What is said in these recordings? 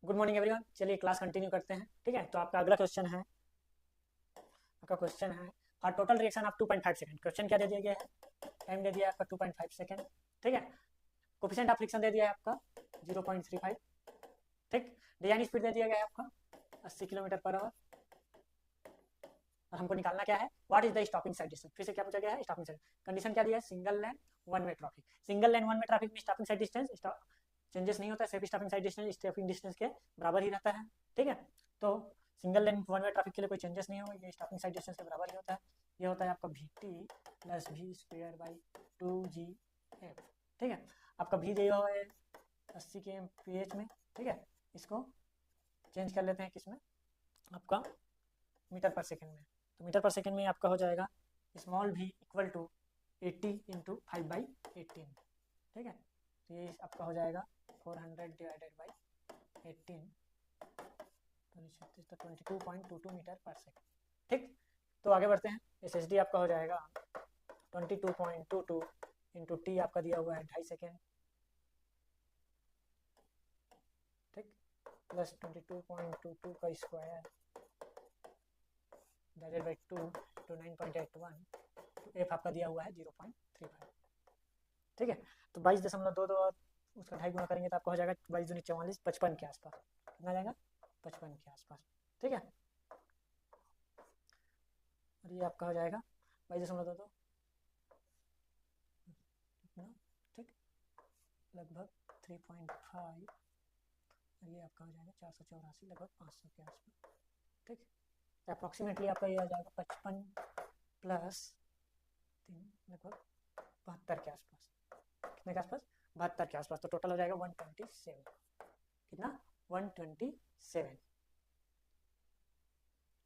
Good morning everyone. चलिए class continue करते हैं। ठीक है, तो आपका अगला क्वेश्चन है और total reaction of 2.5 second. Question क्या दे दिया गया है? टाइम दे दिया है आपका 2.5 सेकंड। ठीक है, कोफिशिएंट ऑफ फ्रिक्शन दे दिया है आपका 0.35। ठीक, डिजाइन स्पीड दे दिया गया है आपका 80 किलोमीटर पर आवर। और हमको निकालना क्या है, what is the stopping sight distance. फिर से क्या पूछा गया है, स्टॉपिंग साइड। कंडीशन क्या दिया है, single lane one way traffic. Single lane one way traffic में स्टॉपिंग साइड डिस्टेंस चेंजेस नहीं होता है, सिर्फ stopping sight distance stopping distance के बराबर ही रहता है। ठीक है, तो single lane one way traffic के लिए कोई चेंजेस नहीं होगा, ये स्टॉपिंग साइड डिस्टेंस के बराबर ही होता है। ये होता है आपका we t plus v square by 2g/f। ठीक है, आपका वी दिया हुआ है 80 के ph में। ठीक है, इसको चेंज कर लेते हैं किस में, आपका मीटर पर सेकेंड में। तो मीटर पर सेकेंड में आपका हो जाएगा small v equal to 80 into 5/18। ठीक है, तो ये आपका हो जाएगा 400 डिवाइडेड बाई 18 तो 22.22 मीटर पर सेकेंड। ठीक, तो आगे बढ़ते हैं। एस एस डी आपका हो जाएगा 22.22 इंटू टी आपका दिया हुआ है 2.5 सेकेंड। ठीक, प्लस 22.22 का स्क्वायर डिवाइडेड बाई 2 तो 9.81 तो एफ आपका दिया हुआ है 0.35। ठीक है, तो 22.22 और उसका 2.5 गुना करेंगे तो आपका हो जाएगा 22×44 55 के आसपास। कितना जाएगा, 55 के आसपास। ठीक है, और ये आपका हो जाएगा 22.22 कितना, ठीक, लगभग 3.5। और ये आपका हो जाएगा 484 लगभग 500 के आसपास। ठीक, अप्रॉक्सीमेटली आपका ये आ जाएगा 55 प्लस 3 लगभग 72 के आसपास। कितने के आसपास, 72 के आसपास। तो टोटल हो जाएगा 127। कितना, 127।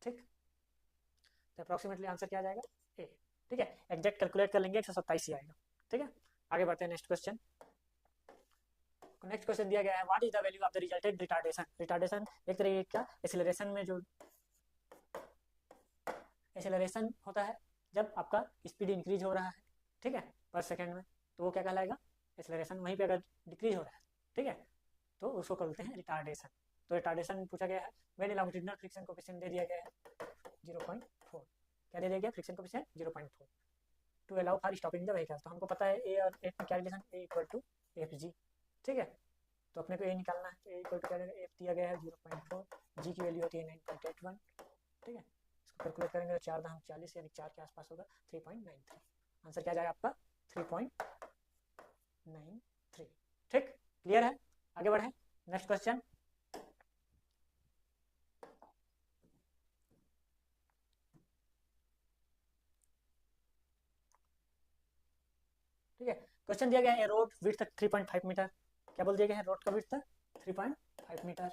ठीक, तो अप्रॉक्सीमेटली आंसर क्या आ जाएगा, ए। ठीक है, एग्जैक्ट कैलकुलेट कर लेंगे 127 ही आएगा। ठीक है, आगे बढ़ते हैं नेक्स्ट क्वेश्चन। नेक्स्ट क्वेश्चन दिया गया है, what is the value of the resulted retardation. Retardation एक तरीके का एक्सीलरेशन में जो एक्सेलरेशन होता है जब आपका स्पीड इंक्रीज हो रहा है, ठीक है, पर सेकेंड में, तो वो क्या कहलाएगा, एक्सेलरेशन। वहीं पे अगर डिक्रीज हो रहा है, ठीक है, तो उसको बोलते हैं रिटार्डेशन। तो रिटार्डेशन पूछा गया है, वेरी लॉन्गिट्यूडिनल फ्रिक्शन कोफिशिएंट दे दिया गया है 0.4। क्या दे दिया गया, friction coefficient 0.4 to allow for stopping the vehicle. तो हमको पता है ए और एफ में क्या relation, a equal to f g. ठीक है, तो अपने को ए निकालना है, तो ए इक्वल टू क्या एफ दिया गया है 0.4, जी की वैल्यू होती है 9.81। ठीक है, इसको कैलकुलेट करेंगे तो 4×40 यानी 4 के आसपास होगा 3.93। आंसर क्या जाएगा आपका 3.93। ठीक, क्लियर है, आगे बढ़े नेक्स्ट क्वेश्चन। ठीक है, क्वेश्चन दिया गया है रोड विड्थ 3.5 मीटर। क्या बोल दिया गया है, रोड का विड्थ 3.5 मीटर।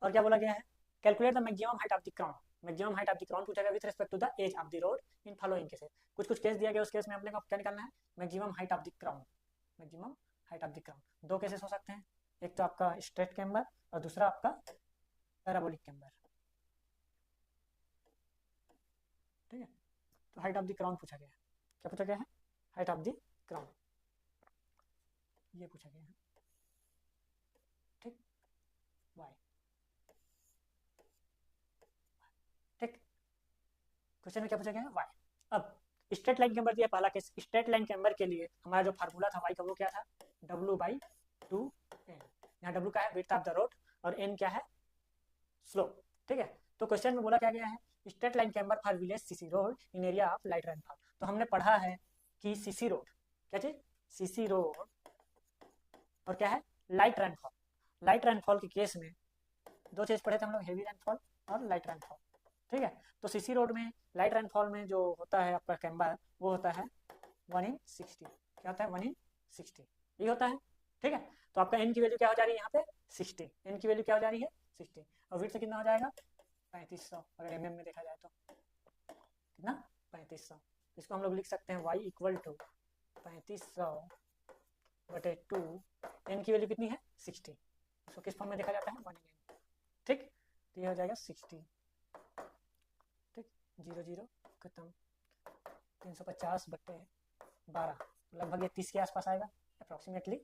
और क्या बोला गया है, calculate the maximum height of the crown. Maximum height of the crown पूछा गया with respect to the edge of the road in following cases. कुछ कुछ केस दिया गया, उस केस में अपने को क्या निकालना है, maximum height of the crown. Maximum height of the crown दो केसेस हो सकते हैं, एक तो आपका स्ट्रेट कैम्बर और दूसरा आपका पैराबोलिक कैम्बर। ठीक है, तो हाइट ऑफ द क्राउन पूछा गया है। क्या पूछा गया है, हाइट ऑफ द क्राउन, ये पूछा गया है। ठीक, वाई। ठीक, क्वेश्चन में क्या पूछा गया है, वाई। अब स्ट्रेट लाइन कैम्बर दिया पहला केस। स्ट्रेट लाइन कैम्बर के लिए हमारा जो फार्मूला था वाई का वो क्या था, W/2n। यहाँ W का है विड्थ ऑफ द रोड और n क्या है, स्लोप। ठीक है, तो क्वेश्चन में बोला क्या गया है, straight line camber for village CC road in area of light rainfall. तो हमने पढ़ा है कि सीसी रोड क्या चीज, सीसी रोड और क्या है, लाइट रेनफॉल। लाइट रेनफॉल के केस में दो चीज पढ़े थे हम लोग, हेवी रेनफॉल और लाइट रेनफॉल। ठीक है, तो सीसी रोड में लाइट रेनफॉल में जो होता है आपका कैम्बर वो होता है 1/60। क्या होता है, 1/60 ये होता है। ठीक है, तो आपका एन की वैल्यू क्या हो जा रही है यहाँ पे 60। एन की वैल्यू क्या हो जा रही है 60 और विड्थ से कितना हो जाएगा 3500। अगर एम में देखा जाए तो कितना 3500। इसको हम लोग लिख सकते हैं y इक्वल टू 3500/2। एन की वैल्यू कितनी है 60। इसको किस फॉर्म में देखा जाता है 1/n। ठीक, तो ये हो जाएगा 60। ठीक, 0 0 खत्म, 350/12 लगभग ये 30 के आसपास आएगा अप्रॉक्सीमेटली।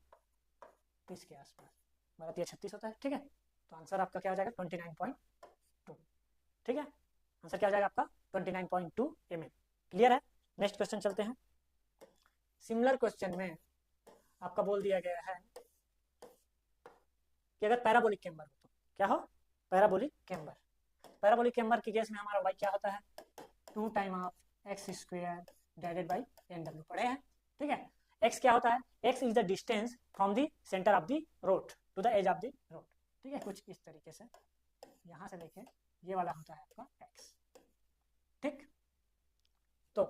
36 के आसपास, 12×36 होता है, ठीक है। तो आंसर आपका क्या हो जाएगा 29.2, ठीक है। आंसर क्या हो जाएगा आपका 29.2 mm। क्लियर है। नेक्स्ट क्वेश्चन चलते हैं। सिमिलर क्वेश्चन में आपका बोल दिया गया है कि अगर पैराबोलिक चेम्बर हो तो क्या हो, पैराबोलिक चेम्बर। पैराबोलिक चेम्बर के केस में हमारा y क्या होता है 2 time of x square divided by NW पढ़े हैं, ठीक है। x क्या होता है, x is the distance from the centre of the road to the edge of the road, ठीक है। कुछ इस तरीके से यहाँ से लेके ये वाला होता है आपका x, ठीक। तो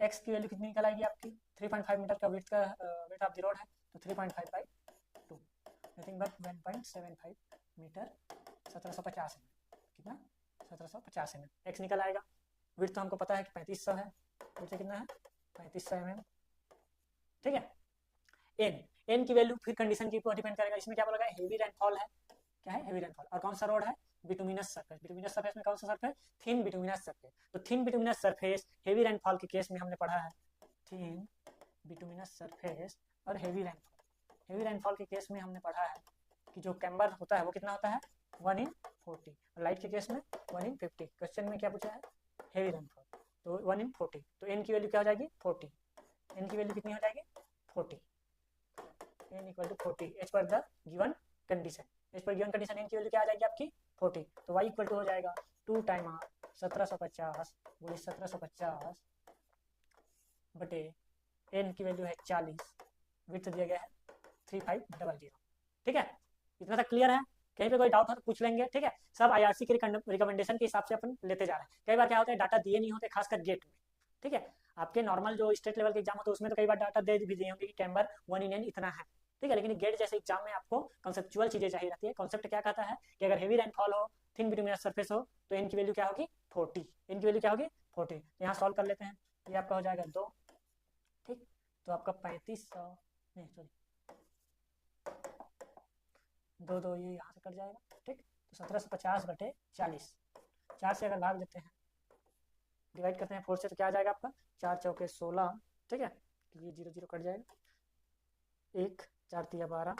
x की वैल्यू कितनी निकल आएगी आपकी 3.5 मीटर का विड्थ ऑफ द रोड है, तो 3.5 by 2 nothing but 1.75 metre, 1750 mm, कितना 1750 mm x निकल आएगा। विड्थ तो हमको पता है कि 3500 है, विड्थ कितना है 3500 mm, ठीक है। n की वैल्यू फिर कंडीशन के ऊपर डिपेंड करेगा। इसमें क्या बोला गया हेवी रेनफॉल है, क्या है हेवी रेनफॉल, और कौन सा रोड है बिटुमिनस सरफेस। बिटुमिनस सरफेस में कौन सा सरफेस थिन बिटुमिनस सरफेस। तो thin bituminous surface heavy rainfall के केस में हमने पढ़ा है थिन बिटुमिनस सरफेस और हेवी रेनफॉल। हेवी रेनफॉल के केस में हमने पढ़ा है कि जो कैम्बर होता है वो कितना होता है 1/40, और लाइट के केस में 1/50। क्वेश्चन में क्या पूछा है हेवी रेनफॉल, तो 1/40, तो n की वैल्यू क्या हो जाएगी 40। n की वैल्यू कितनी हो जाएगी 40, n equal to 40 as per the given condition. As per given condition n की वैल्यू क्या आ जाएगी आपकी 40, तो y इक्वल टू हो जाएगा 2 टाइम 1750 बोली 1750 बटे n की वैल्यू है 40, विड्थ दिया गया है 3500, ठीक है। इतना तक क्लियर है। कहीं पे कोई डाउट हो तो पूछ लेंगे, ठीक है। सब IRC के रिकमेंडेशन के हिसाब से अपन लेते जा रहे हैं। कई बार क्या होता है डाटा दिए नहीं होते, खासकर गेट में, ठीक है। आपके नॉर्मल जो स्टेट लेवल के एग्जाम होते हैं उसमें तो कई बार डाटा दे भी दिए होंगे कि कैम्बर 1/n इतना है, ठीक है। लेकिन गेट जैसे एग्जाम में आपको कंसेप्चुअल चीजें चाहिए रहती है। कॉन्सेप्ट क्या कहता है कि अगर हेवी रेनफॉल हो, थिन बिटुमिनस सरफेस हो, तो n की वैल्यू क्या होगी 40, n की वैल्यू क्या होगी 40। यहाँ सॉल्व कर लेते हैं, ये आपका हो जाएगा 2, ठीक। तो आपका 3500 नहीं सॉरी 2 ये यहाँ से कट जाएगा, ठीक। तो 1750 बटे 40, 4 से अगर भाग देते हैं डिवाइड करते हैं 4 से, तो क्या आ जाएगा आपका 4 चौके 16, ठीक है। ये 0 0 कट जाएगा, 1 4 3 12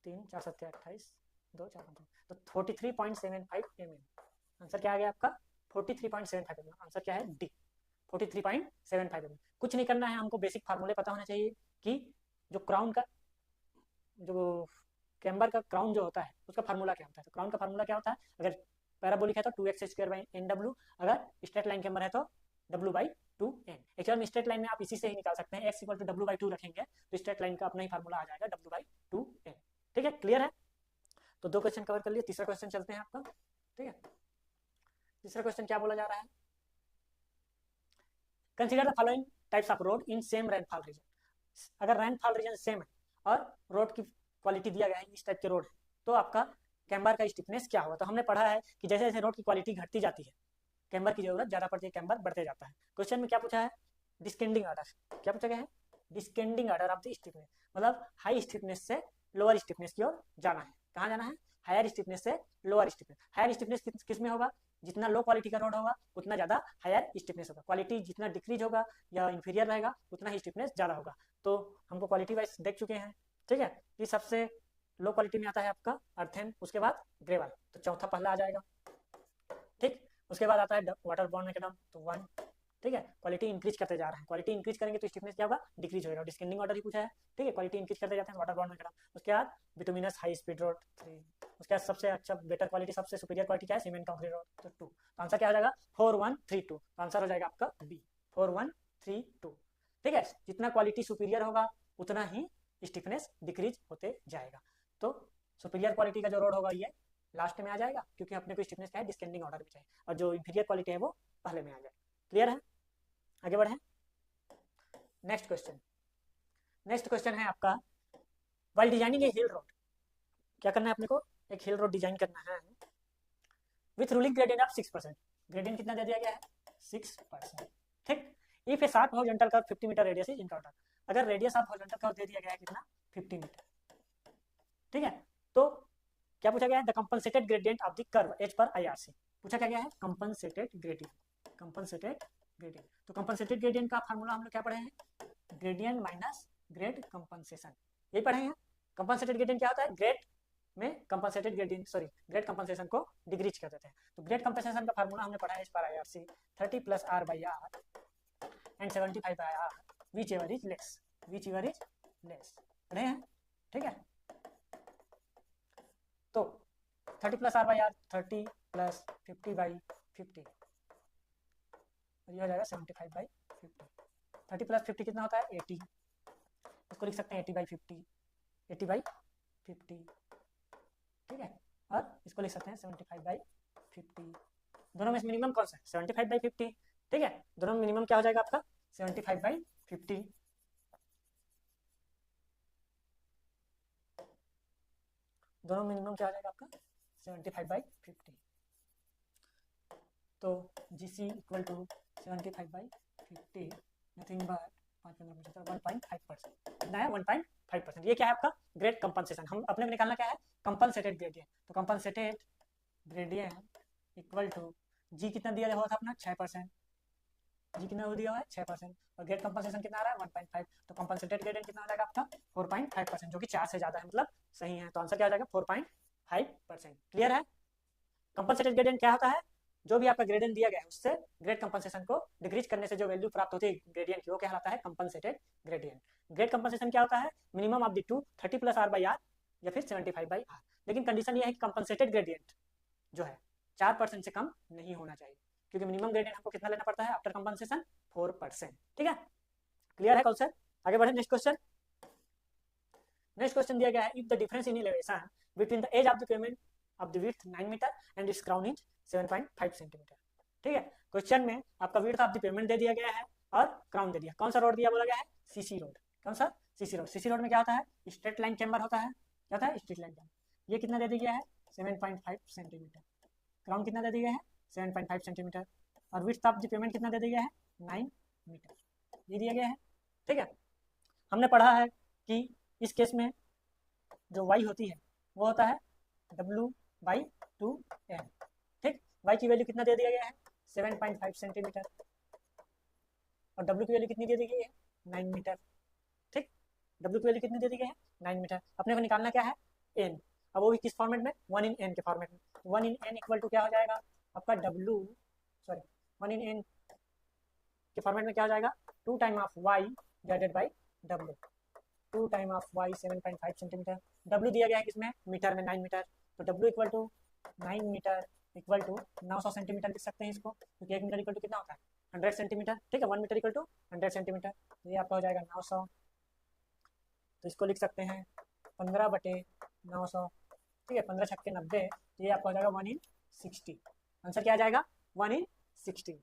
3 4 7 28 2 4 5, तो 43.75 mm। आंसर क्या आ गया आपका 43.75 mm। आंसर क्या है डी 43.75 mm। कुछ नहीं करना है, हमको बेसिक फार्मूले पता होना चाहिए कि जो क्राउन का जो कैम्बर का क्राउन जो होता है उसका फार्मूला क्या होता है। तो क्राउन का फार्मूला क्या होता है, अगर पैराबोलिक है तो 2x² अगर स्ट्रेट लाइन कैम्बर है तो W/2n। एक्चुअल में स्ट्रेट लाइन में आप इसी से ही निकाल सकते हैं, x = W/2 रखेंगे तो स्ट्रेट लाइन का अपना ही फार्मूला आ जाएगा W/2n, ठीक है। क्लियर है। तो 2 क्वेश्चन कवर कर लिए, तीसरा क्वेश्चन चलते हैं आपका, ठीक है। तीसरा क्वेश्चन क्या बोला जा रहा है, consider the following types of road in same rainfall reason. अगर रेनफॉल रीजन सेम है और रोड की क्वालिटी दिया गया है इस टाइप के रोड है, तो आपका कैम्बर का स्टिफनेस क्या होगा। तो हमने पढ़ा है कि जैसे जैसे रोड की क्वालिटी घटती जाती है कैम्बर की जरूरत ज्यादा पड़ती है, कैम्बर बढ़ते जाता है। क्वेश्चन में क्या पूछा है डिस्केंडिंग ऑर्डर, क्या पूछा गया है डिस्केंडिंग ऑर्डर ऑफ द स्टिफनेस, मतलब हाई स्टिफनेस से लोअर स्टिफनेस की ओर जाना है। कहाँ जाना है हायर स्टिफनेस से लोअर स्टिफनेस। हायर स्टिफनेस किस में होगा, जितना लो क्वालिटी का रोड होगा उतना ज्यादा हायर स्टिफनेस होगा, क्वालिटी जितना डिक्रीज होगा या इंफीरियर रहेगा उतना ही स्टिफनेस ज्यादा होगा। तो हमको क्वालिटी वाइज देख चुके हैं, ठीक है। ये सबसे लो क्वालिटी में आता है आपका अर्थेन, उसके बाद ग्रेवल, तो चौथा पहला आ जाएगा, ठीक। उसके बाद आता है वाटर बॉर्न मैकेडम, तो 1, ठीक है। क्वालिटी इंक्रीज करते जा रहे हैं, क्वालिटी इंक्रीज करेंगे तो स्टिफनेस क्या होगा डिक्रीज होगा, डिस्केंडिंग ऑर्डर ही पूछा है, ठीक है। क्वालिटी इंक्रीज करते जाते हैं वाटर बॉर्न मैकेडम, उसके बाद बिटुमिनस हाई स्पीड रोड 3, उसके बाद सबसे अच्छा बेटर क्वालिटी सबसे सुपीरियर क्वालिटी क्या है सीमेंट कंक्रीट रोड, तो 2। तो आंसर क्या हो जाएगा 4 1 3 2, तो आंसर हो जाएगा आपका बी 4 1 3 2, ठीक है। जितना क्वालिटी सुपीरियर होगा उतना ही स्टिफनेस डिक्रीज होते जाएगा। तो सुपीरियर क्वालिटी का जो रोड होगा ये लास्ट में आ जाएगा क्योंकि अपने को स्टिफनेस क्या है डिस्केंडिंग ऑर्डर में चाहिए, और जो इंफीरियर क्वालिटी है वो पहले में आ जाए। क्लियर है, आगे बढ़े। नेक्स्ट क्वेश्चन है आपका व्हाइल डिजाइनिंग ए हिल रोड, क्या करना है अपने को एक हिल रोड डिजाइन करना है with ruling gradient of 6%। Gradient कितना दे दिया गया है 6%, ठीक। If a sharp horizontal curve 50 metre radius is encounter, अगर रेडियस ऑफ हॉरिजॉन्टल कर्व दे दिया गया है कितना 50 मीटर, ठीक है। तो क्या पूछा गया है the compensated gradient of the curve as per IRC, पूछा क्या गया है कंपनसेटेड ग्रेडियंट। तो कंपनसेटेड ग्रेडियंट का फार्मूला हम लोग क्या पढ़े हैं ग्रेडियंट माइनस ग्रेड कंपनसेशन, यही पढ़े हैं। कंपनसेटेड ग्रेडियंट क्या होता है, ग्रेड में compensated gradient, sorry grade compensation को डिक्रीज कर देते हैं। तो ग्रेड कंपनसेशन का फार्मूला हमने पढ़ा है पर I R C 30 plus R by R and 75 by R whichever is less, whichever is less पढ़े हैं, ठीक है। तो 30 plus R by R 30 plus 50 by 50 और ये हो जाएगा 75 बाई 50। 30 प्लस 50 कितना होता है 80, इसको लिख सकते हैं 80 बाई 50, 80 बाई 50, ठीक है। और इसको लिख सकते हैं 75 बाई 50। दोनों में मिनिमम कौन सा है 75 बाई 50, ठीक है। दोनों में मिनिमम क्या हो जाएगा आपका 75 बाई 50। दोनों मिनिमम क्या हो जाएगा आपका 75 बाई 50। तो GC equal to 75 by 50 nothing but 1.5%, कितना है 1.5%। ये क्या है आपका ग्रेड कंपनसेशन। हम अपने को निकालना क्या है कंपनसेटेड ग्रेडियंट। तो कंपनसेटेड ग्रेडियंट इक्वल टू जी कितना दिया हुआ था अपना 6%, जी कितना दिया हुआ है 6% और ग्रेड कंपनसेशन कितना आ रहा है 1.5। तो कंपनसेटेड ग्रेडियंट कितना हो जाएगा आपका 4.5%, जो कि 4 से ज्यादा है, मतलब सही है। तो आंसर क्या हो जाएगा 4.5%। क्लियर है। कंपनसेटेड ग्रेडियंट क्या होता है, जो भी आपका ग्रेडियंट दिया गया है उससे ग्रेड कंपनसेशन को डिक्रीज करने से जो वैल्यू प्राप्त होती है ग्रेडियंट की, वो कहलाता है कंपनसेटेड ग्रेडियंट। ग्रेड कंपनसेशन क्या होता है minimum of the two 30 plus R by R या फिर 75 बाई आर। लेकिन कंडीशन ये है कि कंपनसेटेड ग्रेडियंट जो है 4% से कम नहीं होना चाहिए, क्योंकि मिनिमम ग्रेडियंट हमको कितना लेना पड़ता है आफ्टर कंपनसेशन 4%, ठीक है। क्लियर है कॉन्सेप्ट। आगे बढ़े नेक्स्ट क्वेश्चन। नेक्स्ट क्वेश्चन दिया गया है if the difference in elevation between the edge of the pavement of the width 9 metre and its crown is 7.5 centimetre, ठीक है। क्वेश्चन में आपका विड्थ ऑफ द पेमेंट दे दिया गया है और क्राउन दे दिया। कौन सा रोड दिया बोला गया है सीसी रोड। कौन सा सीसी रोड। सीसी रोड में क्या होता है स्ट्रेट लाइन चैम्बर होता है, क्या होता है स्ट्रेट लाइन चैम्बर। ये कितना दे दिया गया है 7.5 सेंटीमीटर, क्राउन कितना दे दिया है 7.5 सेंटीमीटर और विड्थ ऑफ द पेमेंट कितना दे दिया है 9 मीटर, ये दिया गया है, ठीक है। हमने पढ़ा है कि इस केस में जो y होती है वो होता है W/2n, ठीक। y की वैल्यू कितना दे दिया गया है 7.5 सेंटीमीटर और w की वैल्यू कितनी दे दी गई है 9 मीटर, ठीक। w की वैल्यू कितनी दे दी गई है 9 मीटर। अपने को निकालना क्या है n, अब वो भी किस फॉर्मेट में 1 in n के फॉर्मेट में। 1 in n इक्वल टू क्या हो जाएगा आपका 1 in n के फॉर्मेट में क्या हो जाएगा 2 time of y divided by w, 2 time of y 7.5 centimetre. w दिया गया है किसमें मीटर में 9 मीटर, तो w equal to 9 metre equal to 900 centimetre लिख सकते हैं इसको, क्योंकि 1 मीटर इक्वल टू कितना होता है 100 सेंटीमीटर, ठीक है। 1 मीटर इक्वल टू 100 सेंटीमीटर, तो ये आपका हो जाएगा 900। तो इसको लिख सकते हैं 15/900, ठीक है। 15 छक्के 90, तो ये आपका हो जाएगा 1 in 60। आंसर क्या आ जाएगा 1 in 60।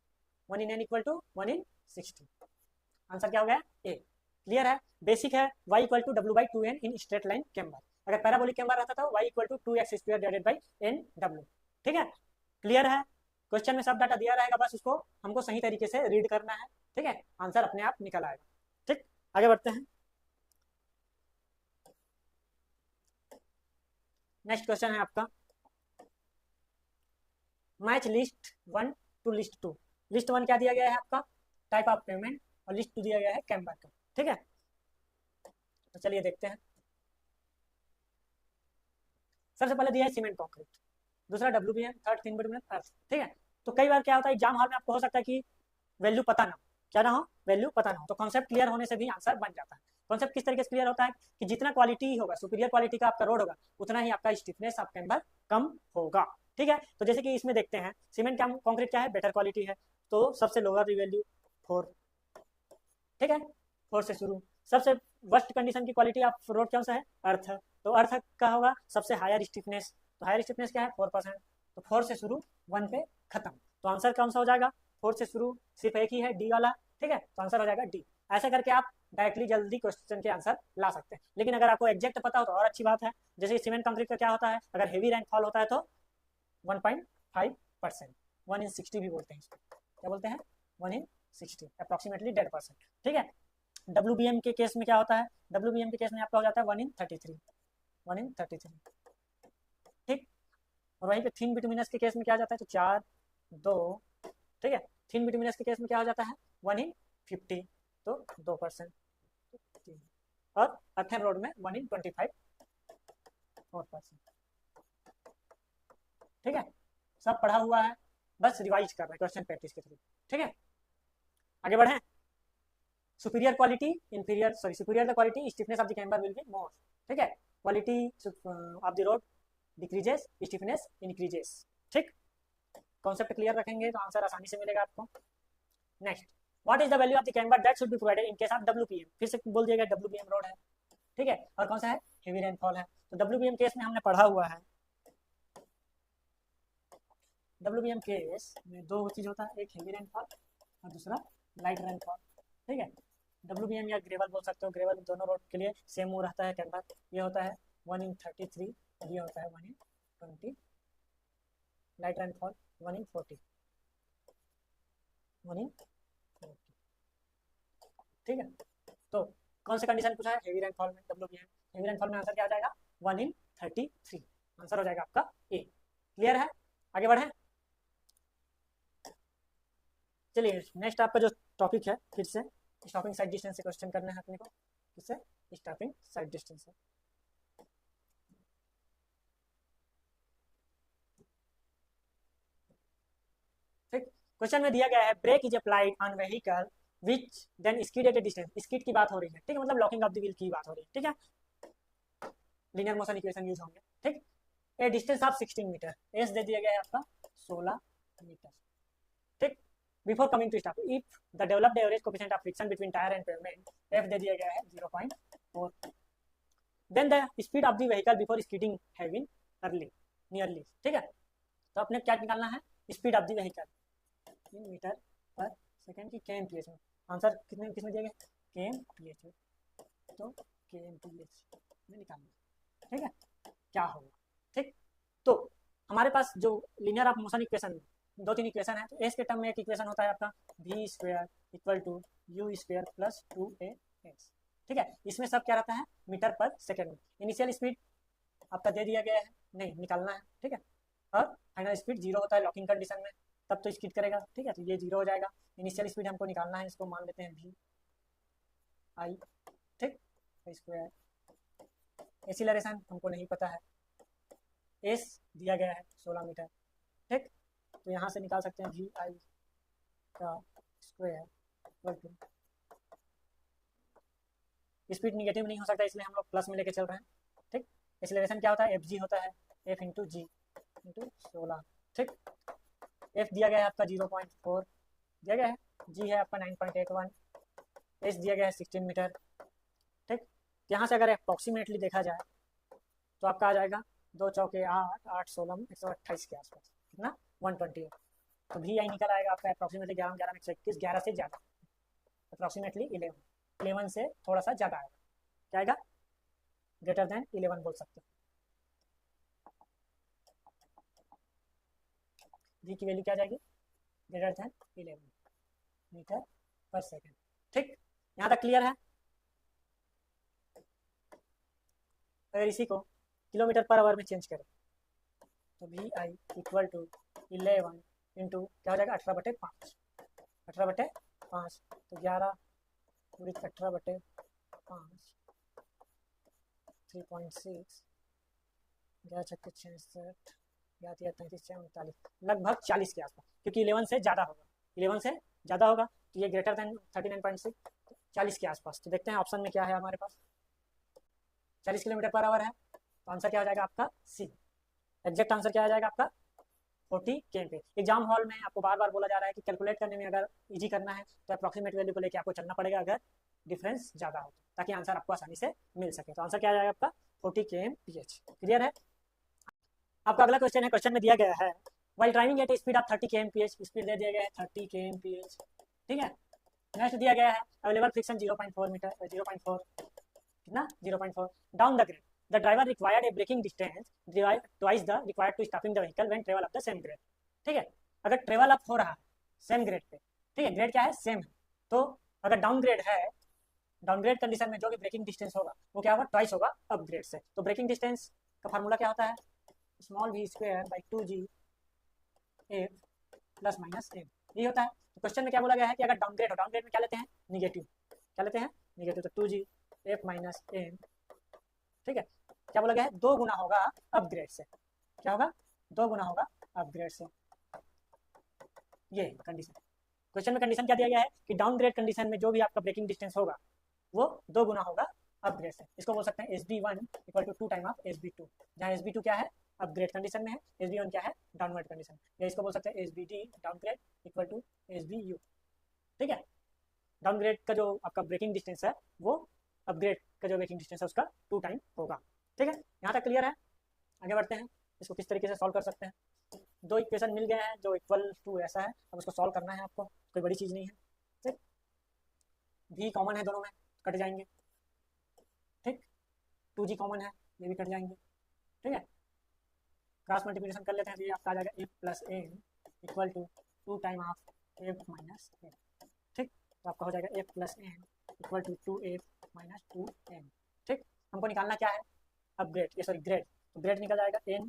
1 in n equal to 1 in 60। Answer क्या हो गया ए। क्लियर है। बेसिक है y equal to W/2n in straight line camber. अगर पैराबोलिक कैम्बर रहता था y equal to 2x square divided by NW, ठीक है। क्लियर है। क्वेश्चन में सब डाटा दिया रहेगा, बस उसको हमको सही तरीके से रीड करना है, ठीक है। आंसर अपने आप निकल आएगा, ठीक। आगे बढ़ते हैं। नेक्स्ट क्वेश्चन है आपका match list 1 to list 2। List 1 क्या दिया गया है आपका टाइप ऑफ पेमेंट और लिस्ट 2 दिया गया है कैम्बर का, ठीक है। तो चलिए देखते हैं। सबसे पहले दिया है सीमेंट कॉन्क्रीट, दूसरा WBM, थर्ड थिन बिटुमिनस अर्थ, ठीक है। तो कई बार क्या होता है एग्जाम हॉल में आपको हो सकता है कि वैल्यू पता ना हो, क्या ना हो वैल्यू पता ना हो, तो कॉन्सेप्ट क्लियर होने से भी आंसर बन जाता है। कॉन्सेप्ट किस तरीके से क्लियर होता है कि जितना क्वालिटी होगा सुपीरियर क्वालिटी का आपका रोड होगा उतना ही आपका स्टिफनेस ऑफ कैम्बर कम होगा, ठीक है। तो जैसे कि इसमें देखते हैं सीमेंट कॉन्क्रीट क्या है बेटर क्वालिटी है, तो सबसे लोअर वैल्यू 4, ठीक है। 4 से शुरू। सबसे वर्स्ट कंडीशन की क्वालिटी ऑफ रोड कौन सा है अर्थ, तो अर्थ का होगा सबसे हायर स्टिफनेस, तो हायर स्टिफनेस क्या है 4%, तो 4 से शुरू 1 पे खत्म। तो आंसर कौन सा हो जाएगा 4 से शुरू सिर्फ एक ही है डी वाला, ठीक है। तो आंसर हो जाएगा डी। ऐसा करके आप डायरेक्टली जल्दी क्वेश्चन के आंसर ला सकते हैं। लेकिन अगर आपको एग्जैक्ट पता हो तो और अच्छी बात है। जैसे सीमेंट कंक्रीट का क्या होता है अगर हेवी रैनफॉल होता है तो 1.5%, 1 in 60 भी बोलते हैं इसको, क्या बोलते हैं 1 in 60 अप्रॉक्सीमेटली 1.5%, ठीक है। WBM के केस में क्या होता है WBM के केस में आपका हो जाता है 1 in 33, 1 in 33, ठीक। और वहीं पे थिन बिटुमिनस के केस में क्या जाता है तो 4, 2, ठीक है। थिन बिटुमिनस के केस में क्या हो जाता है 1 in 50, तो 2%, और अर्थन रोड में 1 in 25, 4%। ठीक है, सब पढ़ा हुआ है, बस रिवाइज कर रहे हैं क्वेश्चन प्रैक्टिस के थ्रू। ठीक है, आगे बढ़े। Superior quality inferior superior the quality stiffness of the camber will be more. ठीक है, quality of the road decreases, stiffness increases. ठीक, कॉन्सेप्ट क्लियर रखेंगे तो आंसर आसानी से मिलेगा आपको। Next, what is the value of the camber that should be provided in case of WPM. फिर से बोल दिएगा डब्ल्यूपीएम रोड है। ठीक है, और कौन सा है, हेवी रेनफॉल है। तो डब्ल्यूपीएम केस में हमने पढ़ा हुआ है, डब्ल्यूपीएम केस में दो चीज होता है, एक हेवी रेनफॉल और दूसरा लाइट रेनफॉल। ठीक है, डब्ल्यूपीएम या ग्रेवल बोल सकते हो, ग्रेवल दोनों रोड के लिए सेम वो रहता है कैम्बर। ये होता है 1/33 और ये होता है 1/20। Light rainfall 1/40, 1/40। ठीक है, तो कौन सा कंडीशन पूछा है, हेवी रेनफॉल में डब्ल्यूपीएम। हेवी रेनफॉल में आंसर क्या आ जाएगा, 1/33 आंसर हो जाएगा आपका ए। क्लियर है, आगे बढ़े। चलिए नेक्स्ट आपका जो टॉपिक है, फिर से स्टॉपिंग साइड डिस्टेंस से क्वेश्चन करना है अपने को। किससे, स्टॉपिंग साइड डिस्टेंस से। ठीक, क्वेश्चन में दिया गया है brake is applied on vehicle which then skid at a distance. Skid की बात हो रही है, ठीक है, मतलब लॉकिंग ऑफ द व्हील की बात हो रही है। ठीक है, लीनियर मोशन इक्वेशन यूज होंगे। ठीक, a distance of 16 metre, S दे दिया गया है आपका 16 मीटर। ठीक, before coming to stop if the developed average coefficient of friction between tyre and pavement, f दे दिया गया है 0.4, then the speed of the vehicle before skidding have been early nearly. ठीक है, तो अपने क्या निकालना है, speed of the vehicle in metre per second की kmph में। आंसर कितने किसमें दिया गया, kmph में, तो kmph में निकालना। ठीक है, क्या होगा। ठीक, तो हमारे पास जो लीनियर ऑफ मोशन इक्वेशन, दो तीन इक्वेशन है, तो एस के टर्म में एक इक्वेशन होता है आपका v square equal to u square plus 2ax। ठीक है, इसमें सब क्या रहता है, मीटर पर सेकेंड में। इनिशियल स्पीड आपका दे दिया गया है, नहीं निकालना है। ठीक है, और फाइनल स्पीड 0 होता है लॉकिंग कंडीशन में, तब तो स्किड करेगा। ठीक है, तो ये 0 हो जाएगा। इनिशियल स्पीड हमको निकालना है, इसको मान लेते हैं v i। ठीक, स्क्वायर, एक्सीलरेशन हमको नहीं पता है, एस दिया गया है 16 मीटर। ठीक, तो यहाँ से निकाल सकते हैं वी आई का square equal to, speed negative नहीं हो सकता इसलिए हम लोग प्लस में लेके चल रहे हैं। ठीक, एक्सीलरेशन क्या होता है, एफ जी होता है, एफ इंटू जी इंटू 16। ठीक, एफ दिया गया है आपका 0.4 दिया गया है, जी है आपका 9.81, एस दिया गया है 16 मीटर। ठीक, यहाँ से अगर अप्रॉक्सीमेटली देखा जाए तो आपका आ जाएगा 2 चौके 8, 8 16 128 के आसपास, कितना 120। तो वी आई निकल आएगा आपका अप्रॉक्सीमेटली 11 11 121, 11 से ज़्यादा, अप्रॉक्सीमेटली 11 से थोड़ा सा ज़्यादा आएगा। क्या आएगा, ग्रेटर देन 11 बोल सकते हैं। वी की वैल्यू क्या जाएगी, ग्रेटर देन 11 मीटर पर सेकेंड। ठीक, यहाँ तक क्लियर है। अगर इसी को किलोमीटर पर आवर में चेंज करें तो v i equal to 11 into क्या हो जाएगा 18/5, 18/5 तो 11 पूरी 18/5, 3.6, 11 छक्के 66, 33 39, लगभग 40 के आसपास, क्योंकि 11 से ज़्यादा होगा, 11 से ज़्यादा होगा तो ये ग्रेटर देन 39.6, 40 के आसपास। तो देखते हैं ऑप्शन में क्या है हमारे पास, 40 किलोमीटर पर आवर है, तो आंसर क्या हो जाएगा आपका सी। एग्जैक्ट आंसर क्या आ जाएगा आपका 40 kmph। एग्जाम हॉल में आपको बार बार बोला जा रहा है कि कैलकुलेट करने में अगर इजी करना है तो अप्रॉक्सीमेट वैल्यू को लेकर आपको चलना पड़ेगा अगर डिफरेंस ज़्यादा हो, ताकि आंसर आपको आसानी से मिल सके। तो आंसर क्या आ जाएगा आपका 40 kmph। क्लियर है। आपका अगला क्वेश्चन है, क्वेश्चन में दिया गया है while driving at speed of 30 kmph, speed दे दिया गया है 30 kmph। ठीक है, नेक्स्ट दिया गया है अवेलेबल फ्रिक्शन 0.4 मीटर, 0.4 कितना 0.4 down the grade, the driver required a braking distance twice the required to stopping the vehicle when travel up the same grade. ठीक है, अगर ट्रेवल अप हो रहा है सेम ग्रेड पे, ठीक है, ग्रेड क्या है सेम है, तो अगर डाउन ग्रेड है, डाउनग्रेड कंडीशन में जो भी ब्रेकिंग डिस्टेंस होगा वो क्या होगा, ट्वाइस होगा अपग्रेड से। तो ब्रेकिंग डिस्टेंस का फार्मूला क्या होता है, small v square by 2g f plus minus m, यही होता है। तो क्वेश्चन में क्या बोला गया है कि अगर डाउनग्रेड हो, डाउनग्रेड में क्या लेते हैं निगेटिव, क्या लेते हैं निगेटिव, तो 2g एफ माइनस एम। ठीक है, क्या बोला गया है, 2 गुना होगा अपग्रेड से। क्या होगा, 2 गुना होगा अपग्रेड से। ये कंडीशन, क्वेश्चन में कंडीशन क्या दिया गया है कि डाउनग्रेड कंडीशन में जो भी आपका ब्रेकिंग डिस्टेंस होगा वो 2 गुना होगा अपग्रेड से। इसको बोल सकते हैं SB1 equal to 2 time of SB2, जहाँ SB2 क्या है, अपग्रेड कंडीशन में है, SB1 क्या है, डाउनवर्ड कंडीशन। या इसको बोल सकते हैं SBD downgrade equal to SBU। ठीक है, डाउनग्रेड का जो आपका ब्रेकिंग डिस्टेंस है वो अपग्रेड का जो ब्रेकिंग डिस्टेंस है उसका 2 टाइम होगा। ठीक है, यहाँ तक क्लियर है। आगे बढ़ते हैं, इसको किस तरीके से सॉल्व कर सकते हैं। 2 इक्वेशन मिल गए हैं जो इक्वल टू ऐसा है, अब उसको सॉल्व करना है आपको, कोई बड़ी चीज़ नहीं है। ठीक, भी कॉमन है दोनों में, कट जाएंगे। ठीक, 2G कॉमन है, ये भी कट जाएंगे। ठीक है, क्रॉस मल्टीप्लिकेशन कर लेते हैं तो ये आपका आ जाएगा f plus n equal to 2 time of f minus n। ठीक, तो आपका हो जाएगा f plus n equal to 2f minus 2n। ठीक, हमको निकालना क्या है, अपग्रेड, ये सॉरी ग्रेड, तो ग्रेड निकल जाएगा n,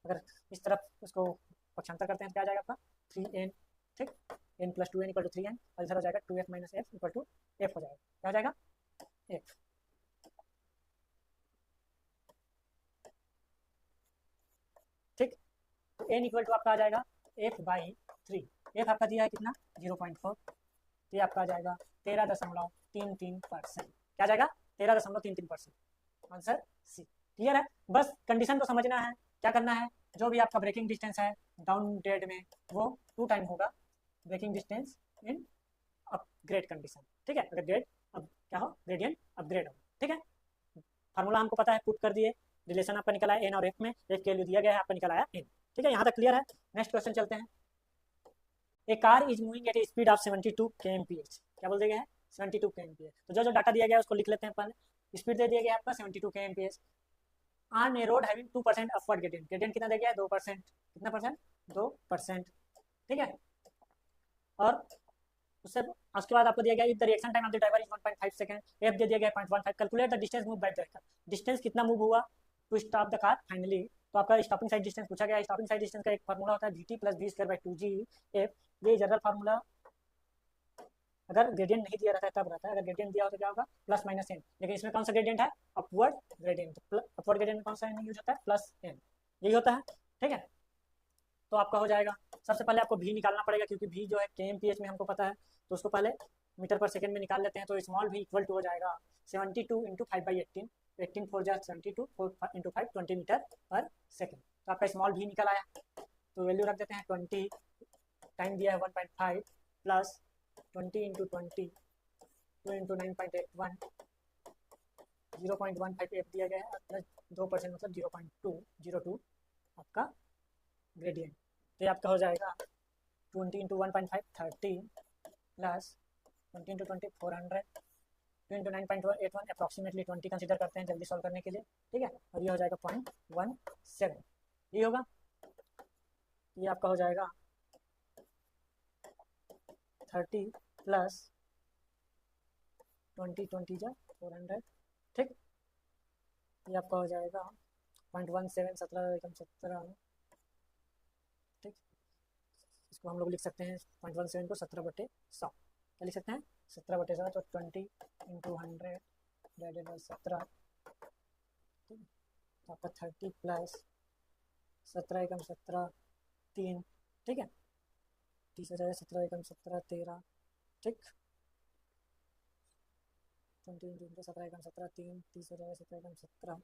अगर इस तरफ उसको पक्षांतर करते हैं तो क्या आ जाएगा आपका 3n। ठीक, n plus 2n equal to 3n, और इधर हो जाएगा 2f minus f equal to f हो जाएगा, क्या हो जाएगा f। ठीक, तो n इक्वल टू आपका आ जाएगा f बाई 3, f आपका दिया है कितना 0.4, तो ये आपका आ जाएगा 13.33%। क्या आ जाएगा 13.33%, आंसर सी। क्लियर है, बस कंडीशन को समझना है। क्या करना है, जो भी आपका ब्रेकिंग डिस्टेंस है डाउन ग्रेड में वो 2 टाइम होगा breaking distance in upgrade condition. ठीक है, अगर ग्रेड अब क्या हो, ग्रेडियंट अपग्रेड हो। ठीक है, फार्मूला हमको पता है, पुट कर दिए, रिलेशन आपका निकला है n और f में, f के वैल्यू दिया गया है, आपका निकल आया n। ठीक है, यहाँ तक क्लियर है। नेक्स्ट क्वेश्चन चलते हैं। A car is moving at a speed of 72 kmph। क्या बोल दिया गया है, 72 kmph। तो जो जो डाटा दिया गया है उसको लिख लेते हैं पहले। स्पीड दे दिया गया है आपका 72 kmph on A road having 2% upward gradient. Gradient कितना दिया गया है, 2%। कितना परसेंट, 2%। ठीक है, और उससे उसके बाद आपको दिया गया the reaction time of the driver is 1.5 second, f दे दिया गया 0.15। Calculate the distance move by the vehicle, distance कितना मूव हुआ to stop the car finally. तो आपका स्टॉपिंग साइड डिस्टेंस पूछा गया है। स्टॉपिंग साइड डिस्टेंस का एक फार्मूला होता है vt plus v square by 2g f। ये जनरल फार्मूला अगर ग्रेडियंट नहीं दिया रहता है तब रहता है, अगर ग्रेडियंट दिया हो तो क्या होगा प्लस माइनस n। लेकिन इसमें कौन सा ग्रेडियंट है, अपवर्ड ग्रेडियंट। अपवर्ड ग्रेडियंट में कौन सा n यूज होता है, प्लस n, यही होता है। ठीक है, तो आपका हो जाएगा, सबसे पहले आपको v निकालना पड़ेगा क्योंकि v जो है kmph में हमको पता है, तो उसको पहले मीटर पर सेकंड में निकाल लेते हैं। तो स्मॉल v इक्वल टू हो जाएगा 72 इंटू 5/18, 18 4 जा 72, 4 इंटू 5 20 मीटर पर सेकंड। तो आपका स्मॉल v निकल आया, तो वैल्यू रख देते हैं 20, टाइम दिया है 1.5 प्लस 20 इंटू 20 2 इंटू 9.81, 0.15 एफ दिया गया है प्लस 2% मतलब 0.202 आपका ग्रेडियंट। तो ये आपका हो जाएगा 20 into 1.5 30 plus 20 into 20 400 2 into 9.81 approximately 20 consider करते हैं जल्दी सॉल्व करने के लिए। ठीक है, और ये हो जाएगा 0.17, ये होगा, ये आपका हो जाएगा 30 प्लस 20 जा 400। ठीक, ये आपका हो जाएगा 0.17, 17 ठीक, इसको हम लोग लिख सकते हैं 0.17 को 17/100। क्या लिख सकते हैं 17/100, तो 20 इंटू 100 डिवाइडेड बाई 17। ठीक, तो आपका 30 प्लस 17 एकम 17 3। ठीक है, 30 हो जाएगा 17 एकम 17 13। ठीक, 20 इंटू 17 एकम 17 3, 30 हो जाएगा 17 एकम 17।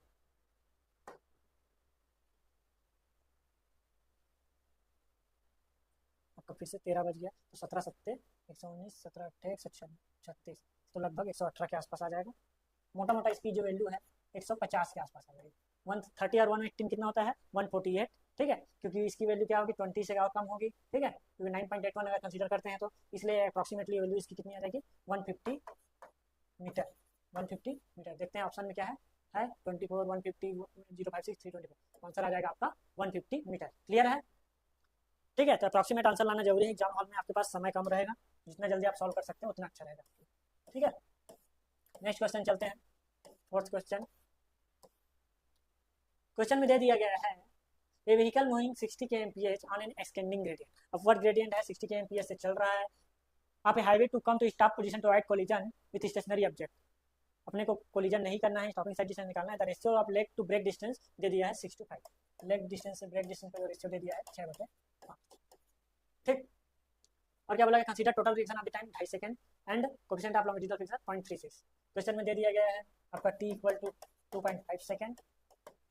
आपका फिर से 13 बज गया, तो 17 सत्ते 119, 17 अट्ठे 136, तो लगभग 118 के आसपास आ जाएगा। मोटा मोटा इसकी जो वैल्यू है 150 के आसपास आ जाएगी। 130 और 118 कितना होता है 148। ठीक है, क्योंकि इसकी वैल्यू क्या होगी 20 से और कम होगी। ठीक है, क्योंकि 9.81 अगर कंसीडर करते हैं तो इसलिए अप्रॉक्सीमेटली वैल्यू इसकी कितनी आ जाएगी 150 मीटर। 150 मीटर, देखते हैं ऑप्शन में क्या है 24 150 056 324, आंसर आ जाएगा आपका 150 मीटर। क्लियर है। ठीक है, तो अप्रॉक्सीमेट आंसर लाना जरूरी है, एग्जाम हॉल में आपके पास समय कम रहेगा, जितना जल्दी आप सॉल्व कर सकते हैं उतना अच्छा रहेगा। ठीक है, नेक्स्ट क्वेश्चन चलते हैं। फोर्थ क्वेश्चन, क्वेश्चन में दे दिया गया है a vehicle moving 60 kmph on an extending gradient. Upward gradient है, 60 kmph से चल रहा है। आप highway to come to stop position to avoid collision with stationary object. अपने को कोलिजन नहीं करना है, स्टॉपिंग साइड डिस्टेंस निकालना है। The ratio of lag to brake distance दे दिया है 6:5। लेग डिस्टेंस से ब्रेक डिस्टेंस का जो रेशियो दे दिया है 6/5। ठीक, और क्या बोला है, consider total reaction of the time 2.5 second and coefficient of longitudinal friction 0.36। Question में दे दिया गया है आपका t इक्वल टू 2.5 सेकंड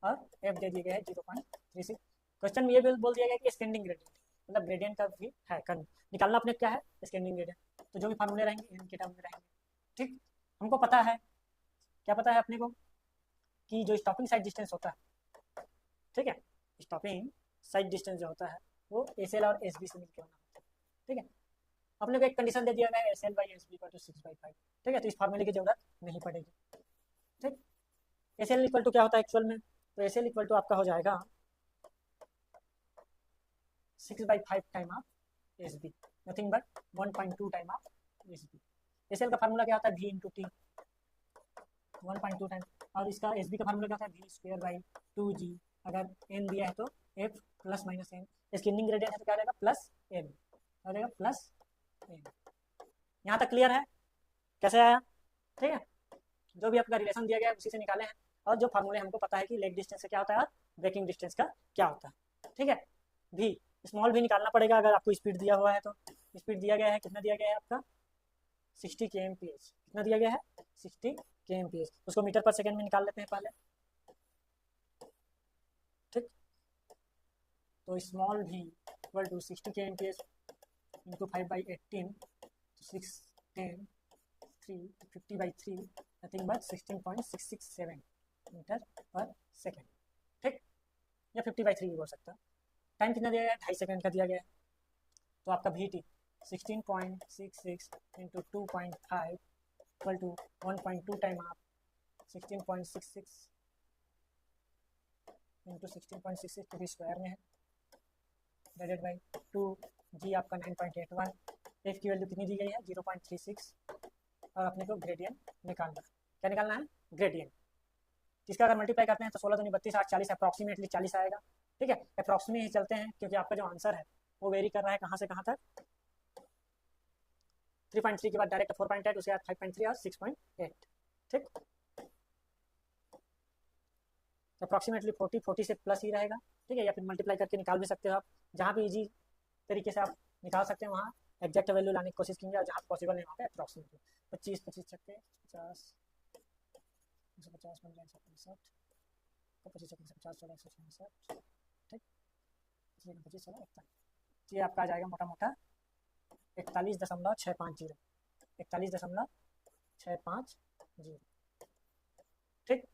और f दे दिया गया है 0.36। क्वेश्चन में ये भी बोल दिया गया कि स्टैंडिंग ग्रेडियंट, मतलब ग्रेडियंट का भी है करना, निकालना अपने क्या है स्टैंडिंग ग्रेडियंट। तो जो भी फार्मूले रहेंगे इनके टर्म में रहेंगे। ठीक, हमको पता है, क्या पता है अपने को कि जो स्टॉपिंग साइड डिस्टेंस होता है, ठीक है, स्टॉपिंग साइड डिस्टेंस जो होता है वो एसएल और एसबी से मिलकर होना होता है। ठीक है, अपने को एक कंडीशन दे दिया गया है SL by SB equal to 6/5। ठीक है, तो इस फार्मूले की जरूरत नहीं पड़ेगी। ठीक, एसएल इक्वल टू क्या होता है एक्चुअल में, तो एसएल इक्वल टू आपका हो जाएगा 6/5 time of SB, nothing but 1.2 time of SB. SL का फार्मूला क्या होता है, v इंटू टी, 1.2 टाइम, और इसका एसबी का फार्मूला क्या होता है, v स्क्वायर बाई 2g। अगर n दिया है तो f plus minus n, scanning gradient है तो क्या रहेगा प्लस n, क्या रहेगा प्लस n। यहाँ तक क्लियर है कैसे आया? ठीक है, जो भी आपका रिलेशन दिया गया है उसी से निकाले हैं, और जो फार्मूले हमको पता है कि लेग डिस्टेंस का क्या होता है और ब्रेकिंग डिस्टेंस का क्या होता है। ठीक है, भी स्मॉल भी निकालना पड़ेगा अगर आपको स्पीड दिया हुआ है तो। स्पीड दिया गया है, कितना दिया गया है आपका 60 kmph, कितना दिया गया है 60 kmph, उसको मीटर पर सेकेंड में निकाल लेते हैं पहले। ठीक, तो स्मॉल भी equal to 60 kmph into 5/18, 6 10 3 50/3, nothing but 16.667 metre पर सेकेंड। ठीक, या 50/3 भी हो सकता है। टाइम कितना दिया गया है, 2.5 सेकेंड का दिया गया है, तो आपका we T 16.66 into 2.5 equal to 1.2 time आप 16.66 इंटू 16.66 टू स्क्वायर में है, डिवाइडेड बाई 2, जी आपका 9.81, एफ की वैल्यू कितनी दी गई है 0.36, और अपने को ग्रेडियंट निकालना, क्या निकालना है ग्रेडियंट। इसका अगर मल्टीप्लाई करते हैं तो 16 दूनी 32 8 40, अप्रॉक्सीमेटली 40 आएगा। ठीक है, अप्रॉक्सीमेट ही चलते हैं क्योंकि आपका जो आंसर है वो वेरी कर रहा है कहाँ से कहाँ तक, 3.3 के बाद डायरेक्ट 4.8, उसके बाद 5.3 और 6.8। ठीक, अप्रॉक्सीमेटली 40 से प्लस ही रहेगा। ठीक है, या फिर मल्टीप्लाई करके निकाल भी सकते हो आप, जहाँ भी इजी तरीके से आप निकाल सकते हैं वहाँ एग्जैक्ट वैल्यू लाने की कोशिश कीजिए, और जहाँ पॉसिबल नहीं वहाँ पे अप्रॉक्सीमेटली 25 25 छक्के 50 150 बन जाए 165, 25 छक्के 50 16 166। ठीक, 25 16 41, ये आपका आ जाएगा मोटा मोटा 41.650, 41.650। ठीक,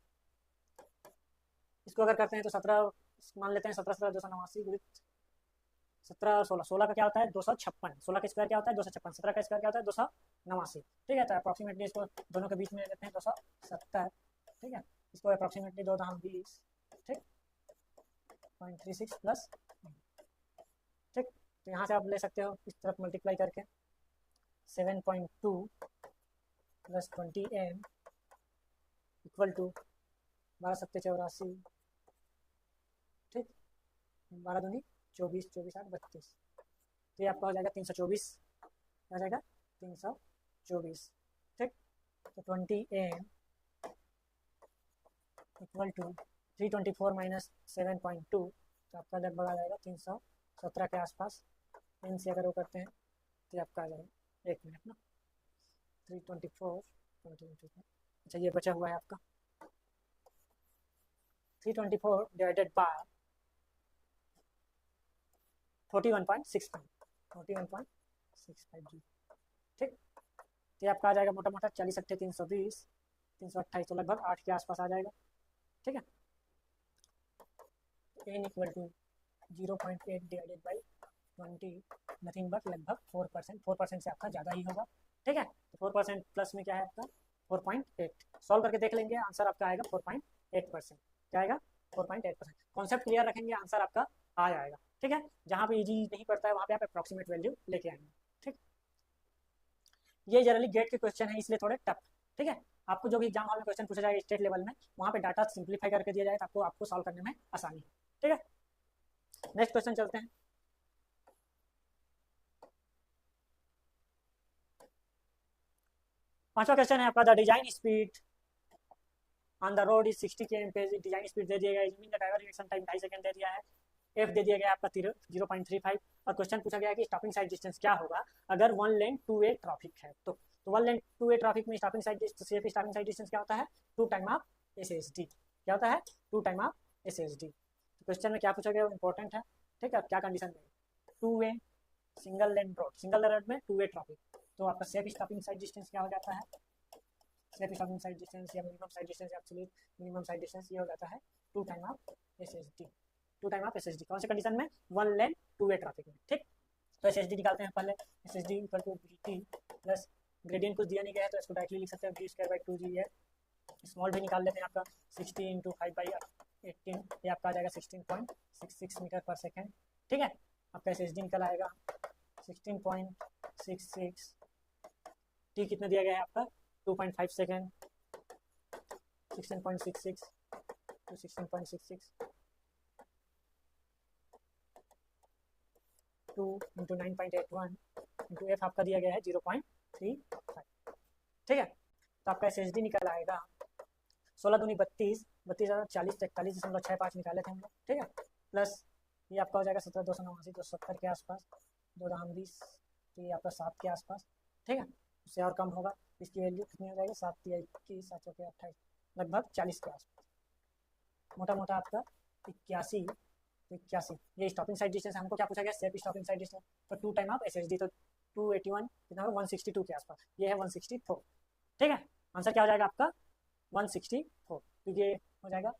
इसको अगर करते हैं तो 17 मान लेते हैं, 17 289 गुणित 17 16, 16 का क्या होता है 256, 16 का स्क्वायर क्या होता है 256, 17 का स्क्वायर क्या होता है 289। ठीक है, तो अप्रॉक्सीमेटली इसको दोनों के बीच में लेते हैं 270। ठीक है, इसको अप्रॉक्सीमेटली 2 दाम 20, ठीक 0.36 प्लस। ठीक, तो यहाँ से आप ले सकते हो इस तरफ मल्टीप्लाई करके 7.2 प्लस 20m इक्वल टू 12 सत्ते 84, ठीक 12 दूनी 24, 24 8 32, तो ये आपका हो जाएगा 324, आ जाएगा 324। ठीक, तो 20m इक्वल टू 324 माइनस 7.2, तो आपका लगभग आ जाएगा 317 के आसपास। इन से अगर वो करते हैं तो आपका आ जाएगा, एक मिनट ना, 324 अच्छा ये बचा हुआ है आपका 324 डिवाइडेड बाय 41.65, 41.65 जी। ठीक, तो ये आपका आ जाएगा मोटा मोटा 40 अट्ठे 320, 328, तो लगभग 8 के आसपास आ जाएगा। ठीक है, n equal to 0.8 divided by 20, nothing but लगभग 4%, 4% से आपका ज़्यादा ही होगा। ठीक है, तो 4% प्लस में क्या है आपका 4.8, सॉल्व करके देख लेंगे, आंसर आपका आएगा 4.8%, क्या आएगा 4.8%। कॉन्सेप्ट क्लियर रखेंगे आंसर आपका आ जाएगा। ठीक है, जहाँ पे इजी नहीं पड़ता है वहाँ पे आप अप्रॉक्सीमेट वैल्यू लेके आएंगे। ठीक, ये जनरली गेट के क्वेश्चन है इसलिए थोड़े टफ। ठीक है, आपको जो भी एग्जाम हॉल में क्वेश्चन पूछा जाएगा स्टेट लेवल में, वहाँ पे डाटा सिंप्लीफाई करके दिया जाए तो आपको सॉल्व करने में आसानी है। ठीक है, नेक्स्ट क्वेश्चन चलते हैं। पांचवा क्वेश्चन है आपका, the design speed on the road is 60 km/h, design speed दे दिया गया है, mean the driver reaction time 2.5 second दे दिया है, एफ दे दिया गया आपका 0.35, और क्वेश्चन पूछा गया कि स्टॉपिंग साइड डिस्टेंस क्या होगा अगर one lane two way traffic है। तो one lane two way traffic में स्टॉपिंग साइड डिस्टेंस क्या होता है, 2 टाइम ऑफ SSD। क्या होता है, 2 टाइम ऑफ SSD। क्वेश्चन में क्या पूछा गया इंपॉर्टेंट है, ठीक है। क्या कंडीशन है, two way single lane road, single road में टू वे ट्रैफिक, तो आपका सेफ स्टॉपिंग साइड डिस्टेंस क्या हो जाता है, सेफ स्टॉपिंग साइड डिस्टेंस या मिनिमम साइड डिस्टेंस या एब्सोल्यूट मिनिमम साइड डिस्टेंस ये हो जाता है 2 time of SSD। 2 time of SSD कौन से कंडीशन में, one lane two way traffic में, ठीक। तो SSD निकालते हैं पहले, SSD equal to BT plus gradient कुछ दिया नहीं गया है तो इसको डायरेक्टली लिख सकते हैं B²/2G है। स्मॉल भी निकाल लेते हैं, आपका 60 × 5/18 ये आपका आ जाएगा 16.66 मीटर पर सेकेंड, ठीक है। आपका SSD निकल आएगा 16.66, टी कितना दिया गया है आपका 2.5 सेकेंड, 16.66 to 16.66 2 × 9.81 × f आपका दिया गया है 0.35, ठीक है। तो आपका SSD निकल आएगा 16 दूनी 32, 32,40, 41.65 निकाले थे हम लोग, ठीक है। प्लस ये आपका हो जाएगा 17,289, 270 के आसपास, 2 दाम 20, तो ये आपका 7 के आसपास, ठीक है। उससे और कम होगा, इसकी वैल्यू कितनी हो जाएगी 7 × 21, 7 × 28, लगभग 40 के आसपास, मोटा मोटा आपका 81। ये स्टॉपिंग साइड डिस्टेंस हमको क्या पूछा गया, सेफ स्टॉपिंग साइड डिस्टेंस, तो 2 टाइम ऑफ SSD, तो 281 कितना होगा 162 के आसपास, ये है 164, ठीक है। आंसर क्या हो जाएगा आपका 164, क्योंकि ये हो जाएगा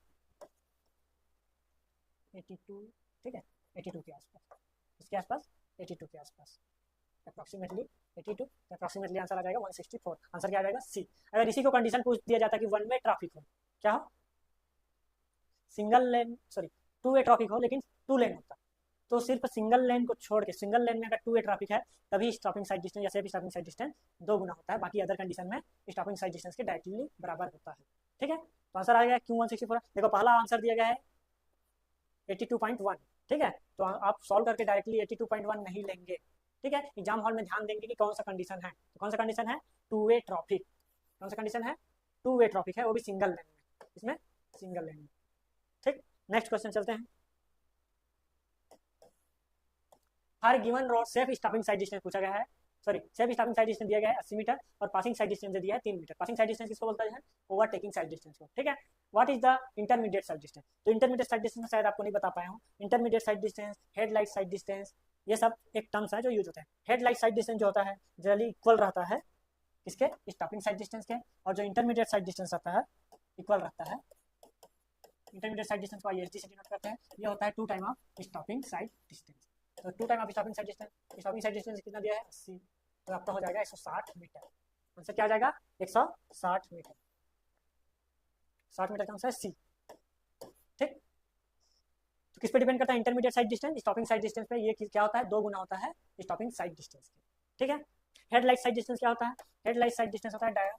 82, ठीक है, 82 के आसपास, इसके आसपास 82 के आसपास, अप्रॉक्सीमेटली 82, तो अप्रॉक्सीमेटली आंसर आ जाएगा 164। आंसर क्या आ जाएगा सी। अगर इसी को कंडीशन पूछ दिया जाता कि वन वे ट्रैफिक हो, क्या हो, single lane sorry to way traffic हो लेकिन 2 लेन होता, तो सिर्फ सिंगल लेन को छोड़ के, सिंगल लेन में अगर 2 वे ट्रैफिक है तभी स्टॉपिंग साइड डिस्टेंस या सेफ स्टॉपिंग साइड डिस्टेंस 2 गुना होता है, बाकी अदर कंडीशन में स्टॉपिंग साइड डिस्टेंस के डायरेक्टली बराबर होता है, ठीक है। तो आंसर आ गया क्यों 164। देखो पहला आंसर दिया गया है 82.1, ठीक है, तो आप सॉल्व करके डायरेक्टली 82.1 नहीं लेंगे, ठीक है। एग्जाम हॉल में ध्यान देंगे कि कौन सा कंडीशन है, तो कौन सा कंडीशन है, 2 वे ट्रैफिक, कौन सा कंडीशन है, 2 वे ट्रैफिक है, वो भी सिंगल लेन में, इसमें सिंगल लेन में, ठीक। नेक्स्ट क्वेश्चन चलते हैं। हर given road safe stopping sight distance पूछा गया है, sorry safe stopping sight distance दिया गया है 80 मीटर और पासिंग साइड डिस्टेंस दिया है 3 मीटर। पासिंग साइड डिस्टेंस किसको बोलता है, ओवरटेकिंग साइड डिस्टेंस को, ठीक है। What is the intermediate side distance, तो इंटरमीडिएट साइड डिस्टेंस शायद आपको नहीं बता पाया हूँ। Intermediate side distance, headlight side distance, ये सब एक टर्म्स है जो यूज होते हैं। हेडलाइट साइड डिस्टेंस जो होता है जनरली इक्वल रहता है इसके स्टॉपिंग साइड डिस्टेंस के, और जो इंटरमीडिएट साइड डिस्टेंस रहता है इक्वल रहता है, इंटरमीडिएट साइड डिस्टेंस को ISD से डिनोट करते हैं, ये होता है 2 time of stopping sight distance. तो 2 time of stopping sight distance, stopping sight distance कितना दिया है 80, तो आपका हो जाएगा 160 मीटर। आंसर क्या आ जाएगा 160 मीटर, 60 मीटर का आंसर है सी, ठीक। तो किस पे डिपेंड करता है intermediate side distance, stopping sight distance पे, ये क्या होता है 2 गुना होता है स्टॉपिंग साइड डिस्टेंस के, ठीक है। हेडलाइट साइड डिस्टेंस क्या होता है, हेडलाइट साइड डिस्टेंस होता है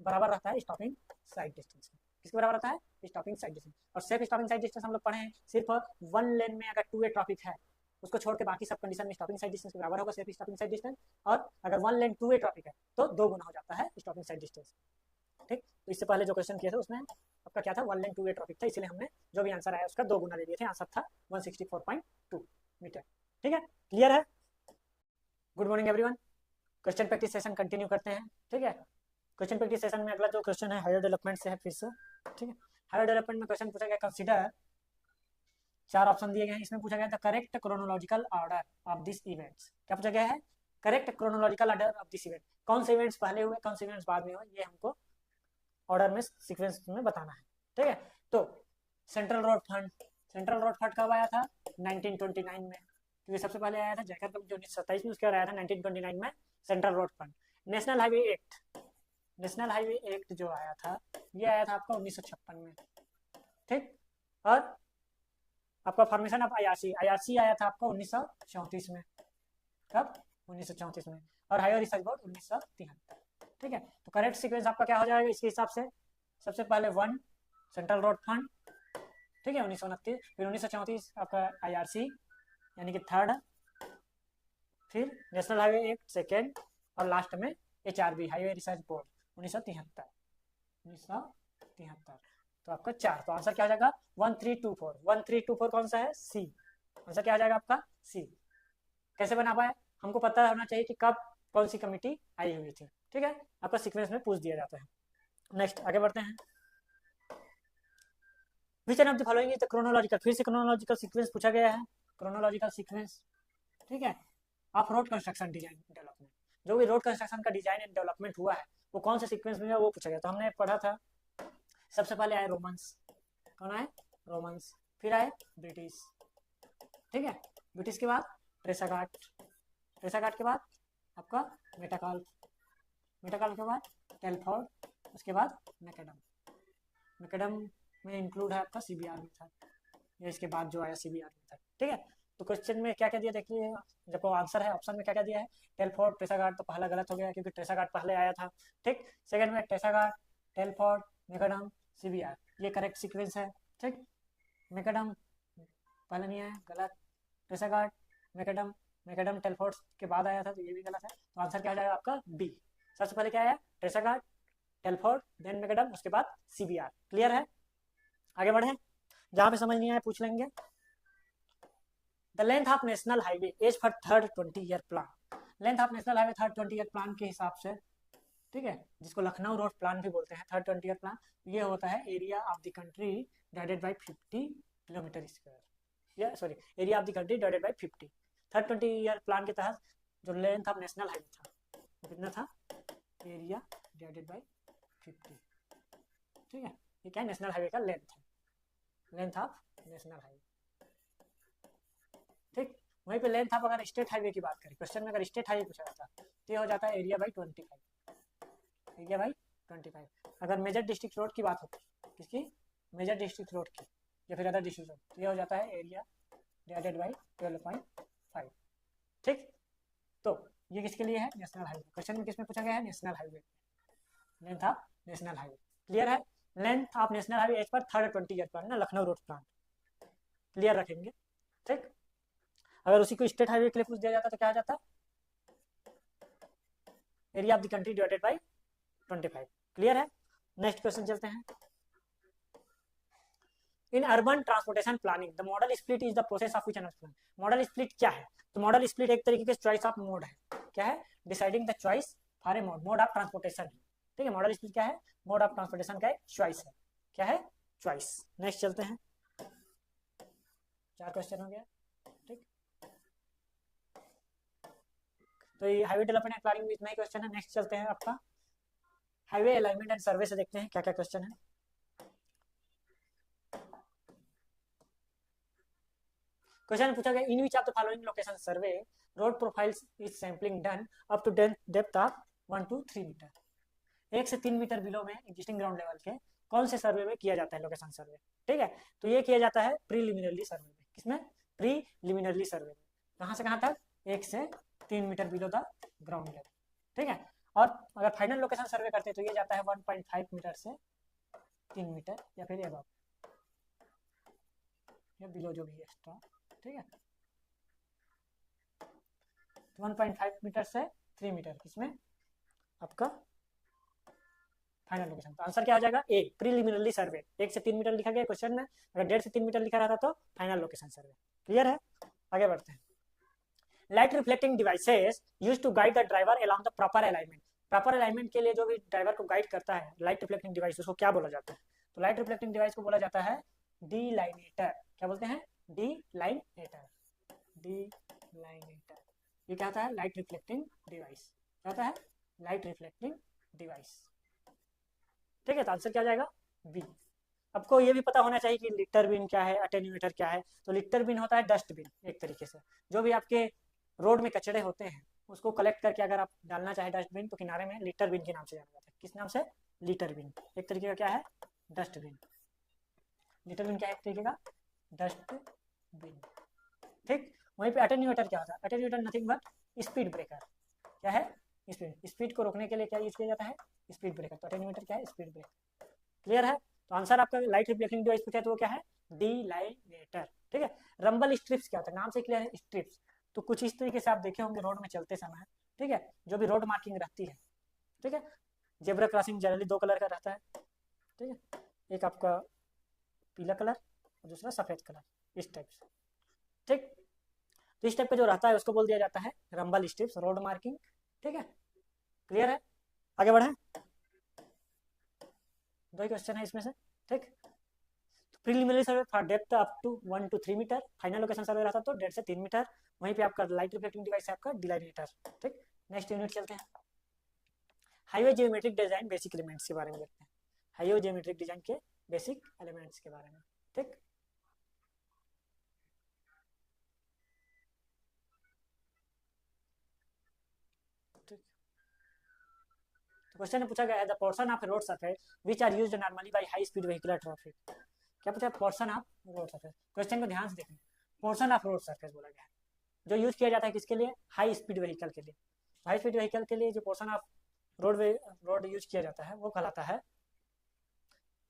बराबर रहता है स्टॉपिंग साइड डिस्टेंस के, किसके बराबर रहता है, स्टॉपिंग साइड डिस्टेंस। और सेफ स्टॉपिंग साइड डिस्टेंस हम लोग पढ़े हैं सिर्फ वन लेन में अगर 2 वे ट्रैफिक है उसको छोड़ के बाकी सब कंडीशन में स्टॉपिंग साइड डिस्टेंस के बराबर होगा सेफ स्टॉपिंग साइड डिस्टेंस, और अगर वन लेन 2 वे ट्रैफिक है तो 2 गुना हो जाता है स्टॉपिंग साइड डिस्टेंस, ठीक। तो इससे पहले जो क्वेश्चन किए थे उसमें आपका क्या था, वन लेन 2 वे ट्रैफिक था, इसलिए हमने जो भी आंसर आया उसका 2 गुना ले लिए थे, आंसर था 164.2 मीटर, ठीक है। क्लियर है, good morning everyone. Question practice session continue करते हैं, ठीक है। क्वेश्चन प्रैक्टिस सेशन में अगला जो क्वेश्चन है हायर डेवलपमेंट से है फिर से, ठीक है। हायर डेवलपमेंट में क्वेश्चन पूछा गया कंसीडर, 4 ऑप्शन दिए गए हैं, इसमें पूछा गया था correct chronological order of this events. क्या पूछा गया है, correct chronological order of this event, कौन से इवेंट्स पहले हुए कौन से इवेंट्स बाद में हुए, ये हमको ऑर्डर में सीक्वेंस में बताना है, ठीक है। तो central road fund, central road fund कब आया था 1929 में, क्योंकि सबसे पहले आया था जैकर जो 1927 में, उसके बाद आया था 1929 में central road fund. National highway act, national highway act जो आया था ये आया था आपका 1956 में, ठीक। और आपका फॉर्मेशन ऑफ IRC आया था आपका 1934 में, कब 1934 में, और हायर रिसर्च बोर्ड 1973, ठीक है। तो करेक्ट सीक्वेंस आपका क्या हो जाएगा इसके हिसाब से, सबसे पहले 1 सेंट्रल रोड फंड, ठीक है 1929, फिर 1934 आपका IRC यानी कि थर्ड, फिर नेशनल हाईवे एक्ट सेकेंड, और लास्ट में HRB हाईवे रिसर्च बोर्ड 1973। तो आपका 4, तो आंसर क्या हो जाएगा 1324। 1324 कौन सा है? सी। आंसर क्या आ जाएगा आपका? सी। कैसे बना पाए? हमको पता होना चाहिए कि कब कौन सी कमिटी आई हुई थी। ठीक है, आपका सीक्वेंस में पूछ दिया जाता है। नेक्स्ट आगे बढ़ते हैं। विच an of the following is the chronological, फिर से क्रोनोलॉजिकल सीक्वेंस पूछा गया है। क्रोनोलॉजिकल सीक्वेंस, ठीक है, of road construction design development, जो भी रोड कंस्ट्रक्शन का डिजाइन एंड डेवलपमेंट हुआ है वो कौन से सीक्वेंस में है वो पूछा गया। तो हमने पढ़ा था, सबसे पहले आए रोमन्स। कौन आए? रोमन्स। फिर आए ब्रिटिश, ठीक है, ब्रिटिश के बाद ट्रेसागाट, ट्रेसागाट के बाद आपका मेटाकाल, मेटाकाल के बाद टेलफोर्ड, उसके बाद मैकेडम, मैकेडम में इंक्लूड है आपका सीबीआर मेथड, या इसके बाद जो आया सीबीआर मेथड। ठीक है, तो क्वेश्चन में क्या क्या दिया देखिए, जब आंसर है ऑप्शन में क्या क्या दिया है, टेलफोर्ड ट्रेसागाट, तो पहला गलत हो गया क्योंकि ट्रेसागाट पहले आया था। ठीक, सेकंड में ट्रेसागाट, टेलफोर्ड, मैकेडम, सीबीआर, ये करेक्ट सीक्वेंस है। ठीक, मैकेडम पहले नहीं आया, गलत। ट्रेसागाट, मैकेडम, मैकेडम टेलफोर्ड के बाद आया था, तो ये भी गलत है। तो आंसर क्या आ जाएगा आपका? बी। सबसे पहले क्या आया? ट्रेसागाट, टेलफोर्ड, देन मैकेडम, उसके बाद सीबीआर। क्लियर है? आगे बढ़े, जहां पे समझ नहीं आया पूछ लेंगे। The length of national highway as for third 20 year plan, length of national highway third 20 year plan के हिसाब से, ठीक है, जिसको लखनऊ रोड प्लान भी बोलते हैं, थर्ड 20 ईयर प्लान, ये होता है area of the country divided by 50 kilometre square, या sorry area of the country divided by 50। Third 20 year plan के तहत जो लेंथ ऑफ नेशनल हाईवे था वो कितना था? Area divided by 50। ठीक है, ये क्या है? नेशनल हाईवे का लेंथ है, लेंथ ऑफ नेशनल हाईवे। ठीक, वहीं पे लेंथ ऑफ अगर स्टेट हाईवे की बात करें, क्वेश्चन में अगर स्टेट हाईवे पूछा जाता तो ये हो जाता है एरिया बाई 25, एरिया बाई 25। अगर मेजर डिस्ट्रिक्ट रोड की बात होती, किसकी? मेजर डिस्ट्रिक्ट रोड की, या फिर अदर डिस्ट्रिक्ट रोड, तो ये हो जाता है एरिया डिवाइडेड बाई 12.5। ठीक, तो ये किसके लिए है? National highway. क्वेश्चन में किसमें पूछा गया है? National highway, length of national highway. Clear है? Length of national highway as per third 20 year plan ना, लखनऊ रोड प्लान, क्लियर रखेंगे। ठीक, अगर उसी को स्टेट हाईवे के लिए पूछ दिया जाता तो क्या आ जाता? Area of the country divided bye 25। Clear है? नेक्स्ट क्वेश्चन चलते हैं। In urban transportation planning the model split is the process of which N plan. Model split क्या है? तो मॉडल स्प्लिट एक तरीके के चॉइस ऑफ मोड है। क्या है? Deciding the choice for a mode, mode of transportation. ठीक है, मॉडल स्प्लिट क्या है? मोड ऑफ ट्रांसपोर्टेशन का एक चॉइस है। क्या है? चॉइस। नेक्स्ट चलते हैं, 4 क्वेश्चन हो गया। ठीक, तो ये हाईवे डेवलपमेंट एंड प्लानिंग में इतना ही क्वेश्चन है। नेक्स्ट चलते हैं आपका हाईवे अलाइनमेंट एंड सर्वे से, देखते हैं क्या क्या क्वेश्चन है। क्वेश्चन पूछा गया, in which of the following location survey road profiles is sampling done up to depth of 1 to 3 metre, 1 से 3 मीटर बिलो में एग्जिस्टिंग ग्राउंड लेवल के कौन से सर्वे में किया जाता है लोकेशन सर्वे। ठीक है, तो ये किया जाता है प्रीलिमिनरी सर्वे में। किसमें? प्रीलिमिनरी सर्वे में। कहाँ से कहाँ तक? 1 से 3 metre below the ground level. ठीक है, और अगर फाइनल लोकेशन सर्वे करते हैं तो ये जाता है 1.5 मीटर से 3 मीटर, या फिर अबव या बिलो, जो भी एक्स्ट्रा। ठीक है, 1.5 मीटर से 3 मीटर, इसमें आपका फाइनल लोकेशन। तो आंसर क्या हो जाएगा? ए, प्रीलिमिनरी सर्वे। 1 से 3 मीटर लिखा गया क्वेश्चन में, अगर 1.5 से 3 मीटर लिखा रहता तो फाइनल लोकेशन सर्वे। क्लियर है? आगे बढ़ते हैं। Light reflecting devices used to guide the driver along the proper alignment. Proper alignment के लिए जो भी ड्राइवर को गाइड करता है, लाइट रिफ्लेक्टिंग डिवाइस, उसको क्या बोला जाता है? तो लाइट रिफ्लेक्टिंग डिवाइस को बोला जाता है डी लाइनेटर। क्या बोलते हैं? Delineator, delineator. ये क्या होता है? Light reflecting device. क्या होता है? Light reflecting device. ठीक है, तो आंसर क्या आ जाएगा? बी। आपको ये भी पता होना चाहिए कि लिटर बिन क्या है, अटेन्यूएटर क्या है। तो लिटर बिन होता है डस्टबिन, एक तरीके से जो भी आपके रोड में कचड़े होते हैं उसको कलेक्ट करके अगर आप डालना चाहे डस्टबिन, तो किनारे में लिटर बिन के नाम से जाना जाता है। किस नाम से? लिटर बिन। एक तरीके का क्या है? डस्टबिन। लिटर बिन क्या है? एक तरीके का डस्टबिन। ठीक, वहीं पे अटेन्यूएटर क्या होता है? Attenuator nothing but speed breaker. क्या है? स्पीड को रोकने के लिए क्या यूज किया जाता है? Speed breaker. तो अटेन्यूएटर क्या है? Speed breaker. क्लियर है? तो आंसर आपका लाइट रिफ्लेक्टिंग डिवाइस पूछा है तो वो क्या है? डी लाइनेटर। ठीक है, रंबल स्ट्रिप्स क्या होता है? नाम से क्लियर है, स्ट्रिप्स। तो कुछ इस तरीके से आप देखे होंगे रोड में चलते समय। ठीक है, जो भी रोड मार्किंग रहती है। ठीक है, जेब्रा क्रॉसिंग जनरली 2 कलर का रहता है। ठीक है, एक आपका पीला कलर और दूसरा सफ़ेद कलर, इस टाइप से। ठीक, तो इस टाइप का जो रहता है उसको बोल दिया जाता है रंबल स्ट्रिप्स, रोड मार्किंग। ठीक है, क्लियर है? आगे बढ़े, दो ही क्वेश्चन है इसमें से। ठीक, preliminary survey for depth up to 1 to 3 metre, final location survey रहता तो 1.5 से 3 मीटर, वहीं पे आपका लाइट रिफ्लेक्टिंग डिवाइस है आपका डिलाइनेटर। ठीक, नेक्स्ट यूनिट चलते हैं, highway geometric design basic elements के बारे में देखते हैं, हाईवे जियोमेट्रिक डिजाइन के बेसिक एलिमेंट्स के बारे में। ठीक, क्वेश्चन में पूछा गया है the portion of road surface which are used normally by high speed vehicle traffic. क्या पूछा? Portion of road surface. Question को ध्यान से देखें, पोर्शन ऑफ रोड सरफेस बोला गया है, जो यूज किया जाता है किसके लिए? हाई स्पीड व्हीकल के लिए। हाई स्पीड व्हीकल के लिए जो पोर्शन ऑफ रोड यूज किया जाता है वो कहलाता है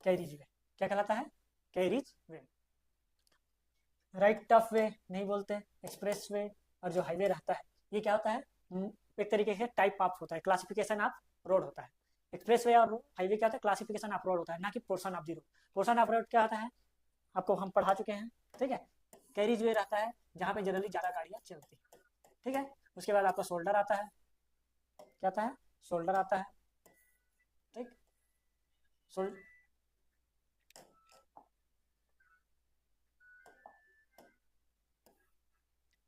कैरिज वे। क्या कहलाता है? Carriage way. राइट ऑफ वे नहीं बोलते, एक्सप्रेस वे और जो हाईवे रहता है ये क्या होता है? एक तरीके से टाइप ऑफ होता है, क्लासिफिकेशन ऑफ रोड होता है। एक्सप्रेस वे और हाईवे क्या होता है? क्लासिफिकेशन ऑफ रोड होता है, ना कि portion of the road. Portion of road क्या होता है आपको हम पढ़ा चुके हैं। ठीक है, कैरिज वे रहता है जहाँ पे जनरली ज़्यादा गाड़ियाँ चलती है। ठीक है, उसके बाद आपका शोल्डर आता है, क्या आता है? शोल्डर आता है। ठीक,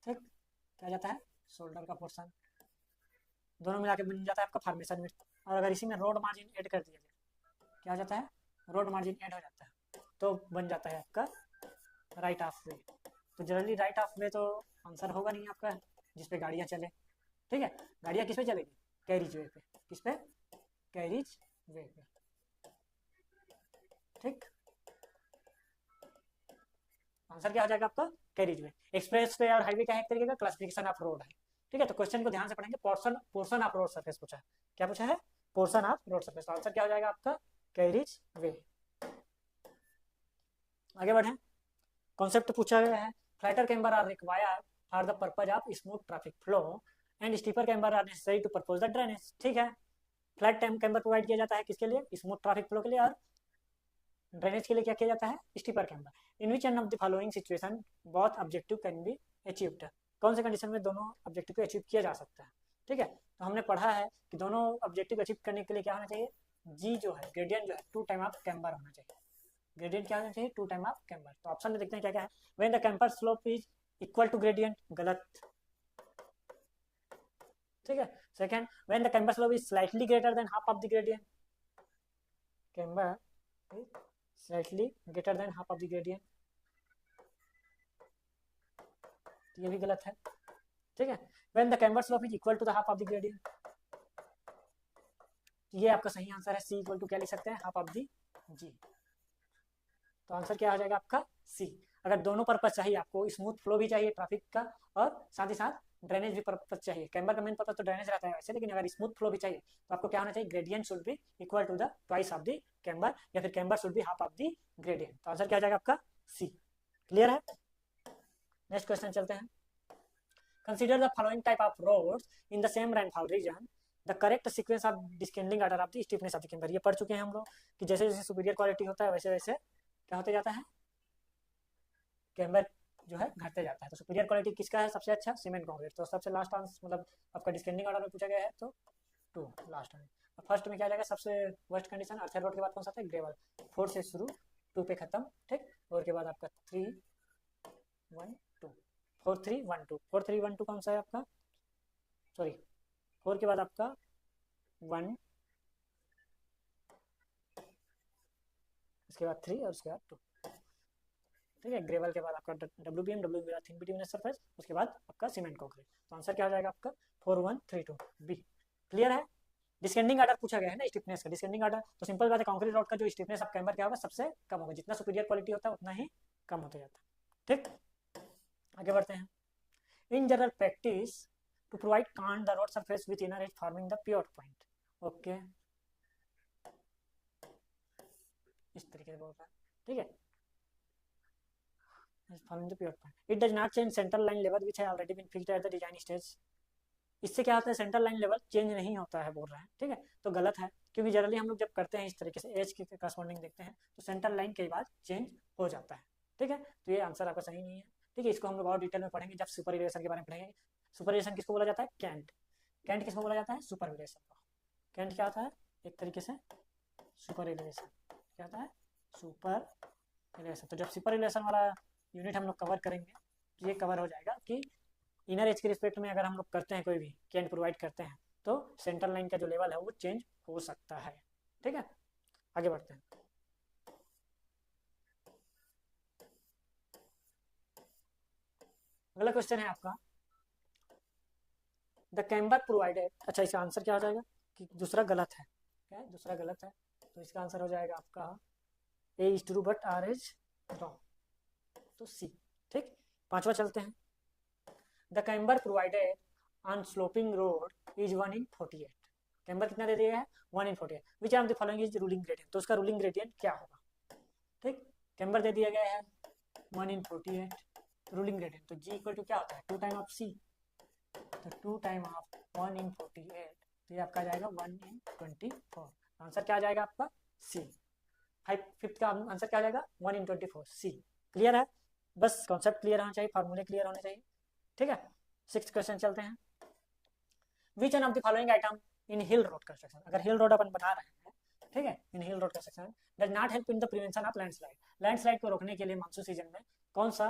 ठीक, क्या जाता है? शोल्डर का पोर्शन, दोनों मिला के बन जाता है आपका फॉर्मेशन विड्थ। और अगर इसी में रोड मार्जिन ऐड कर दिया जाए, क्या हो जाता है? रोड मार्जिन ऐड हो जाता है तो बन जाता है आपका राइट ऑफ वे। तो जनरली राइट ऑफ वे तो आंसर होगा नहीं आपका जिसपे गाड़ियाँ चले। ठीक है, गाड़ियाँ किस पे चलेगी? कैरिज वे पे। किस पे? कैरिज वे पे। ठीक, आंसर क्या हो जाएगा आपका? कैरिज वे। एक्सप्रेस वे और हाईवे क्या है? एक तरीके का क्लासिफिकेशन ऑफ रोड है। ठीक है, तो क्वेश्चन को ध्यान से पढ़ेंगे, पोर्शन ऑफ रोड सरफेस पूछा है। क्या पूछा है? Portion of road surface. तो आंसर क्या हो जाएगा आपका? Carriageway. आगे बढ़े, कॉन्सेप्ट पूछा गया है flatter camber are required for the purpose of smooth traffic flow and steeper camber are necessary to purpose the drainage. ठीक है, फ्लैट कैम्बर प्रोवाइड किया जाता है किसके लिए? स्मूथ ट्रैफिक फ्लो के लिए। और ड्रेनेज के लिए क्या किया जाता है? Steeper camber. In which an of the following situation both objective can be achieved. कौन से कंडीशन में दोनों ऑब्जेक्टिव को अचीव किया जा सकता है? ठीक है, तो हमने पढ़ा है कि दोनों ऑब्जेक्टिव अचीव करने के लिए क्या होना चाहिए? जी जो है ग्रेडियंट जो है 2 टाइम ऑफ कैम्बर होना चाहिए। ग्रेडियंट क्या होना चाहिए? 2 टाइम ऑफ कैम्बर। तो ऑप्शन में देखते हैं क्या क्या है। When the camber slope is equal to gradient, गलत। ठीक है, second, when the camber slope is slightly greater than half of the gradient, camber slightly greater than half of the gradient, ये भी गलत है। ठीक है, when the camber slope is equal to the half of the gradient, ये आपका सही answer है। सी इक्वल टू क्या लिख सकते हैं? हाफ ऑफ द जी। तो आंसर क्या हो जाएगा आपका? सी। अगर दोनों पर्पज चाहिए आपको, स्मूथ फ्लो भी चाहिए ट्रैफिक का और साथ ही साथ ड्रेनेज भी पर्पज चाहिए। कैम्बर का मेन पर्पज तो ड्रेनेज रहता है वैसे, लेकिन अगर स्मूथ फ्लो भी चाहिए तो आपको क्या होना चाहिए? Gradient should be equal to the twice of the camber, या फिर camber should be half of the gradient. तो आंसर क्या हो जाएगा आपका? सी। क्लियर है? नेक्स्ट क्वेश्चन चलते हैं। Consider the following type of roads in the same rainfall region, the correct sequence of descending order of the steepness of the camber. ये पढ़ चुके हैं हम लोग कि जैसे जैसे सुपीरियर क्वालिटी होता है वैसे वैसे क्या होते जाता है? कैम्बर जो है घटते जाता है। तो सुपीरियर क्वालिटी किसका है सबसे अच्छा? Cement concrete. तो सबसे लास्ट आंसर मतलब आपका डिस्केंडिंग ऑर्डर में पूछा गया है तो 2 लास्ट में। फर्स्ट में क्या जाएगा? सबसे वर्स्ट कंडीशन अर्थर रोड के बाद कौन सा था? ग्रेवल। 4 से शुरू 2 पे खत्म। ठीक, और के बाद आपका 3 1 2 4 3 1 2 4 3 1 2 कौन सा है आपका? सॉरी, 4 के बाद आपका 1, उसके बाद 3 और उसके बाद 2। ठीक है, ग्रेवल के बाद आपका WBM, WB के बाद थिन बिटुमिनस सरफेस, उसके बाद आपका सीमेंट कंक्रीट। तो आंसर क्या हो जाएगा आपका? 4 1 3 2 बी। क्लियर है? डिस्केंडिंग ऑर्डर पूछा गया है ना स्टिफनेस का। डिस्केंडिंग ऑर्डर तो सिंपल बात है, कंक्रीट रोड का जो स्टिफनेस ऑफ कैम्बर क्या होगा? सबसे कम होगा। जितना सुपीरियर क्वालिटी होता है उतना ही कम होता जाता है। ठीक, आगे बढ़ते हैं। In general practice to provide cant the road surface with inner edge forming the pivot point. Okay, इस तरीके से बोल रहा है। ठीक है, forming the pivot point, it does not change central line level which have already been fixed at the design stage. इससे क्या होता है? सेंट्रल लाइन लेवल चेंज नहीं होता है बोल रहा है। ठीक है, तो गलत है। क्योंकि जनरली हम लोग जब करते हैं इस तरीके से एज के करस्पॉन्डिंग देखते हैं तो सेंट्रल लाइन कई बार चेंज हो जाता है। ठीक है, तो ये आंसर आपका सही नहीं है। ठीक है, इसको हम लोग और डिटेल में पढ़ेंगे जब सुपर रिलेशन के बारे में पढ़ेंगे। सुपर रिलेशन किसको बोला जाता है? कैंट। कैंट किसको बोला जाता है? सुपर रिलेशन को। कैंट क्या होता है? एक तरीके से सुपर रिलेशन। क्या होता है? Super relation. तो जब सुपर रिलेशन वाला यूनिट हम लोग कवर करेंगे तो ये कवर हो जाएगा कि इनर एज के रिस्पेक्ट में अगर हम लोग करते हैं कोई भी कैंट प्रोवाइड करते हैं तो सेंट्रल लाइन का जो लेवल है वो चेंज हो सकता है। ठीक है, आगे बढ़ते हैं। अगला क्वेश्चन है आपका, द कैम्बर प्रोवाइडेड। अच्छा, इसका आंसर क्या हो जाएगा कि दूसरा गलत है। क्या है? दूसरा गलत है, तो इसका आंसर हो जाएगा आपका A is true but R is wrong, तो सी। ठीक, पांचवा चलते हैं। The camber provided on sloping road is 1 in 48। Camber कितना दे दिया है? 1 in 48। Which are the following is ruling gradient, तो उसका रूलिंग ग्रेडियंट क्या होगा? ठीक, कैम्बर दे दिया गया है 1 in 48, रूलिंग ग्रेडियंट तो जी इक्वल टू क्या होता है? 2 टाइम ऑफ सी, तो 2 टाइम ऑफ 1 in 48, तो ये आपका आ जाएगा 1 in 24। आंसर क्या आ जाएगा आपका? सी। फिफ्थ का आंसर क्या आ जाएगा? 1 in 24, सी। क्लियर है? बस कॉन्सेप्ट क्लियर होना चाहिए, फार्मूले क्लियर होने चाहिए। ठीक है, सिक्स्थ क्वेश्चन चलते हैं। Which one of the following item in hill road construction, अगर हिल रोड अपन बना रहे हैं, ठीक है, in hill road construction does not help in the prevention of landslide. Landslide को रोकने के लिए मानसून सीजन में कौन सा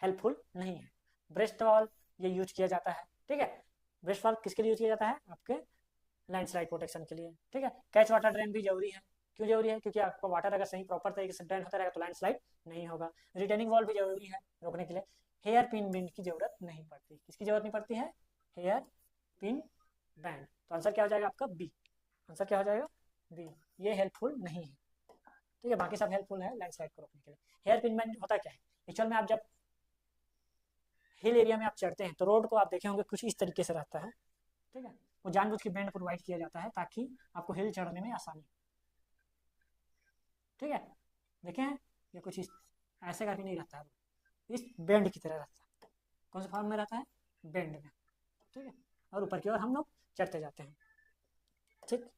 हेल्पफुल नहीं है? ब्रेस्ट वॉल ये यूज किया जाता है। ठीक है, ब्रेस्ट वॉल किसके लिए यूज किया जाता है? आपके लैंडस्लाइड प्रोटेक्शन के लिए। ठीक है, कैच वाटर ड्रेन भी जरूरी है। क्यों जरूरी है? क्योंकि आपका वाटर अगर सही प्रॉपर तरीके से ड्रेन होता रहेगा तो लैंडस्लाइड नहीं होगा। रिटेनिंग वॉल भी जरूरी है रोकने के लिए। हेयर पिन बैंड की जरूरत नहीं पड़ती। किसकी जरूरत नहीं पड़ती है? Hairpin bend. तो आंसर क्या हो जाएगा आपका? बी। आंसर क्या हो जाएगा? बी। ये हेल्पफुल नहीं है। ठीक है, बाकी सब हेल्पफुल है लैंडस्लाइड को रोकने के लिए। हेयर पिन बैंड होता क्या है? एक्चुअल में आप जब हिल एरिया में आप चढ़ते हैं तो रोड को आप देखे होंगे कुछ इस तरीके से रहता है। ठीक है, वो जानबूझ के बैंड प्रोवाइड किया जाता है ताकि आपको हिल चढ़ने में आसानी। ठीक है, देखे हैं ये कुछ इस ऐसे करके नहीं रहता है, इस बैंड की तरह रहता है। कौन से फॉर्म में रहता है? बैंड में। ठीक है, और ऊपर की ओर हम लोग चढ़ते जाते हैं। ठीक,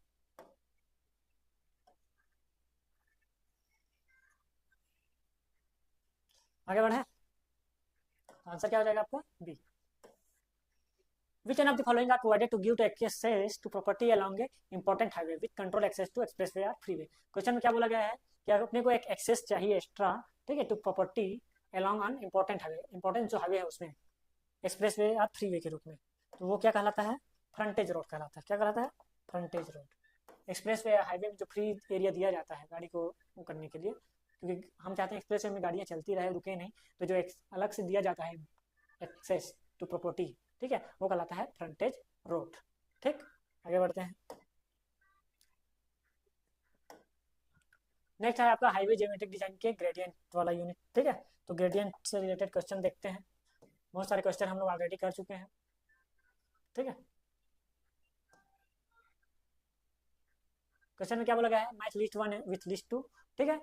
आगे बढ़े। आंसर क्या हो जाएगा आपका? B. Which one of the following are provided to give to access to property along a important highway with control access to expressway or freeway? Question में क्या बोला गया है कि अपने को एक एक्सेस चाहिए एक्स्ट्रा, ठीक है, to property along an important highway। Important जो हाईवे है उसमें एक्सप्रेसवे और फ्रीवे के रूप में, तो वो क्या कहलाता है? फ्रंटेज रोड कहलाता है। क्या कहलाता है? फ्रंटेज रोड। एक्सप्रेसवे या हाईवे में जो फ्री एरिया दिया जाता है गाड़ी को वो करने के लिए, क्योंकि हम चाहते हैं एक्सप्रेसवे में गाड़ियाँ चलती रहे, रुके नहीं, तो जो अलग से दिया जाता है एक्सेस टू प्रॉपर्टी, ठीक है, वो कहलाता है फ्रंटेज रोड। ठीक, आगे बढ़ते हैं। नेक्स्ट है आपका हाईवे ज्योमेट्रिक डिजाइन के ग्रेडियंट वाला यूनिट। ठीक है, तो ग्रेडियंट से रिलेटेड क्वेश्चन देखते हैं। बहुत सारे क्वेश्चन हम लोग ऑलरेडी कर चुके हैं। ठीक है, क्वेश्चन में क्या बोला गया है? Match list 1 with list 2। ठीक है,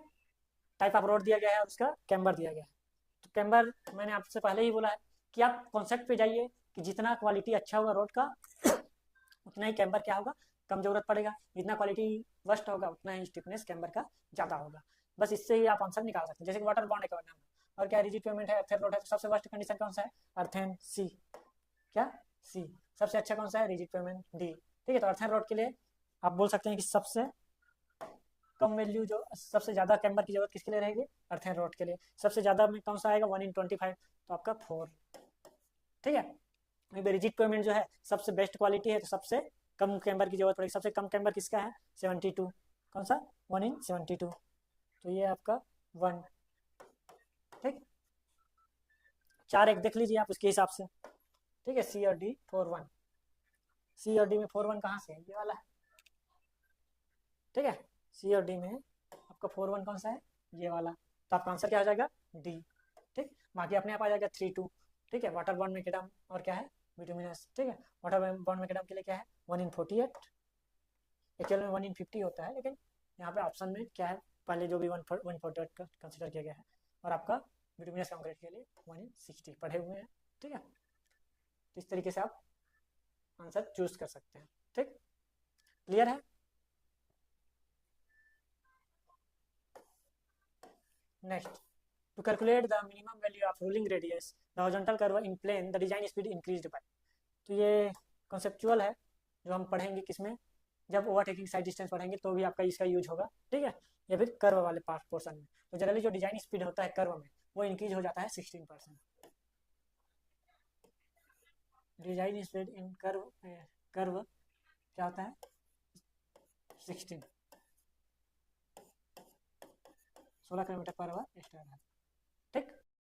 टाइप ऑफ रोड दिया गया है, उसका कैम्बर दिया गया है। तो कैम्बर मैंने आपसे पहले ही बोला है कि आप कॉन्सेप्ट पे जाइए कि जितना क्वालिटी अच्छा होगा रोड का उतना ही कैम्बर क्या होगा? कम जरूरत पड़ेगा। जितना क्वालिटी वर्स्ट होगा उतना ही स्टिफनेस कैम्बर का ज़्यादा होगा। बस इससे ही आप आंसर निकाल सकते हैं। जैसे कि वाटर बॉन्ड का नाम, और क्या रिजिड पेमेंट है, अर्थेन रोड है, तो सबसे वर्स्ट कंडीशन कौन सा है? अर्थेन सी। क्या? सी। सबसे अच्छा कौन सा है? Rigid payment D. ठीक है, तो अर्थेन रोड के लिए आप बोल सकते हैं कि सबसे कम वैल्यू जो सबसे ज़्यादा कैम्बर की जरूरत किसके लिए रहेगी? अर्थेन रोड के लिए। सबसे ज़्यादा में कौन सा आएगा? 1 in 25, तो आपका 4। ठीक है, रिजिड पेमेंट जो है सबसे बेस्ट क्वालिटी है, तो सबसे कम कैम्बर की जरूरत पड़ेगी। सबसे कम कैम्बर किसका है? 72। कौन सा? 1 in 72, तो ये आपका 1। ठीक, 4 एक देख लीजिए आप उसके हिसाब से। ठीक है, सी और डी 4 1। सी और डी में 4 1 कहाँ से है? ये वाला है। ठीक है, सी और डी में आपका 4 1 कौन सा है? ये वाला। तो आपका आंसर क्या हो जाएगा? डी। ठीक, बाकी अपने आप आ जाएगा 3 2। ठीक है, वाटर बॉन्ड मैकेडम और क्या है? बिटुमिनस। ठीक है, वाटर बॉन्ड मैकेडम के लिए क्या है? 1 in 48। एक्चुअल में 1 in 50 होता है, लेकिन यहाँ पे ऑप्शन में क्या है? पहले जो भी 148 का कंसिडर किया गया है। और आपका बिटुमिनस कंक्रीट के लिए 1 in 60 पढ़े हुए हैं। ठीक है, तो इस तरीके से आप आंसर चूज कर सकते हैं। ठीक, क्लियर है? Next, to calculate the minimum value of ruling radius the horizontal curve in plane the design speed increased by. तो ये कॉन्सेप्चुअल है जो हम पढ़ेंगे किसमें, जब ओवरटेकिंग साइड डिस्टेंस पढ़ेंगे तो भी आपका इसका यूज होगा, ठीक है, या फिर कर्व वाले पार्ट पोर्शन में। तो जनरली जो डिजाइन स्पीड होता है कर्व में वो इंक्रीज हो जाता है 16%। Design speed in curve, curve क्या होता है 16 16 किलोमीटर पर आवर एक्स्ट्रा है, ठीक।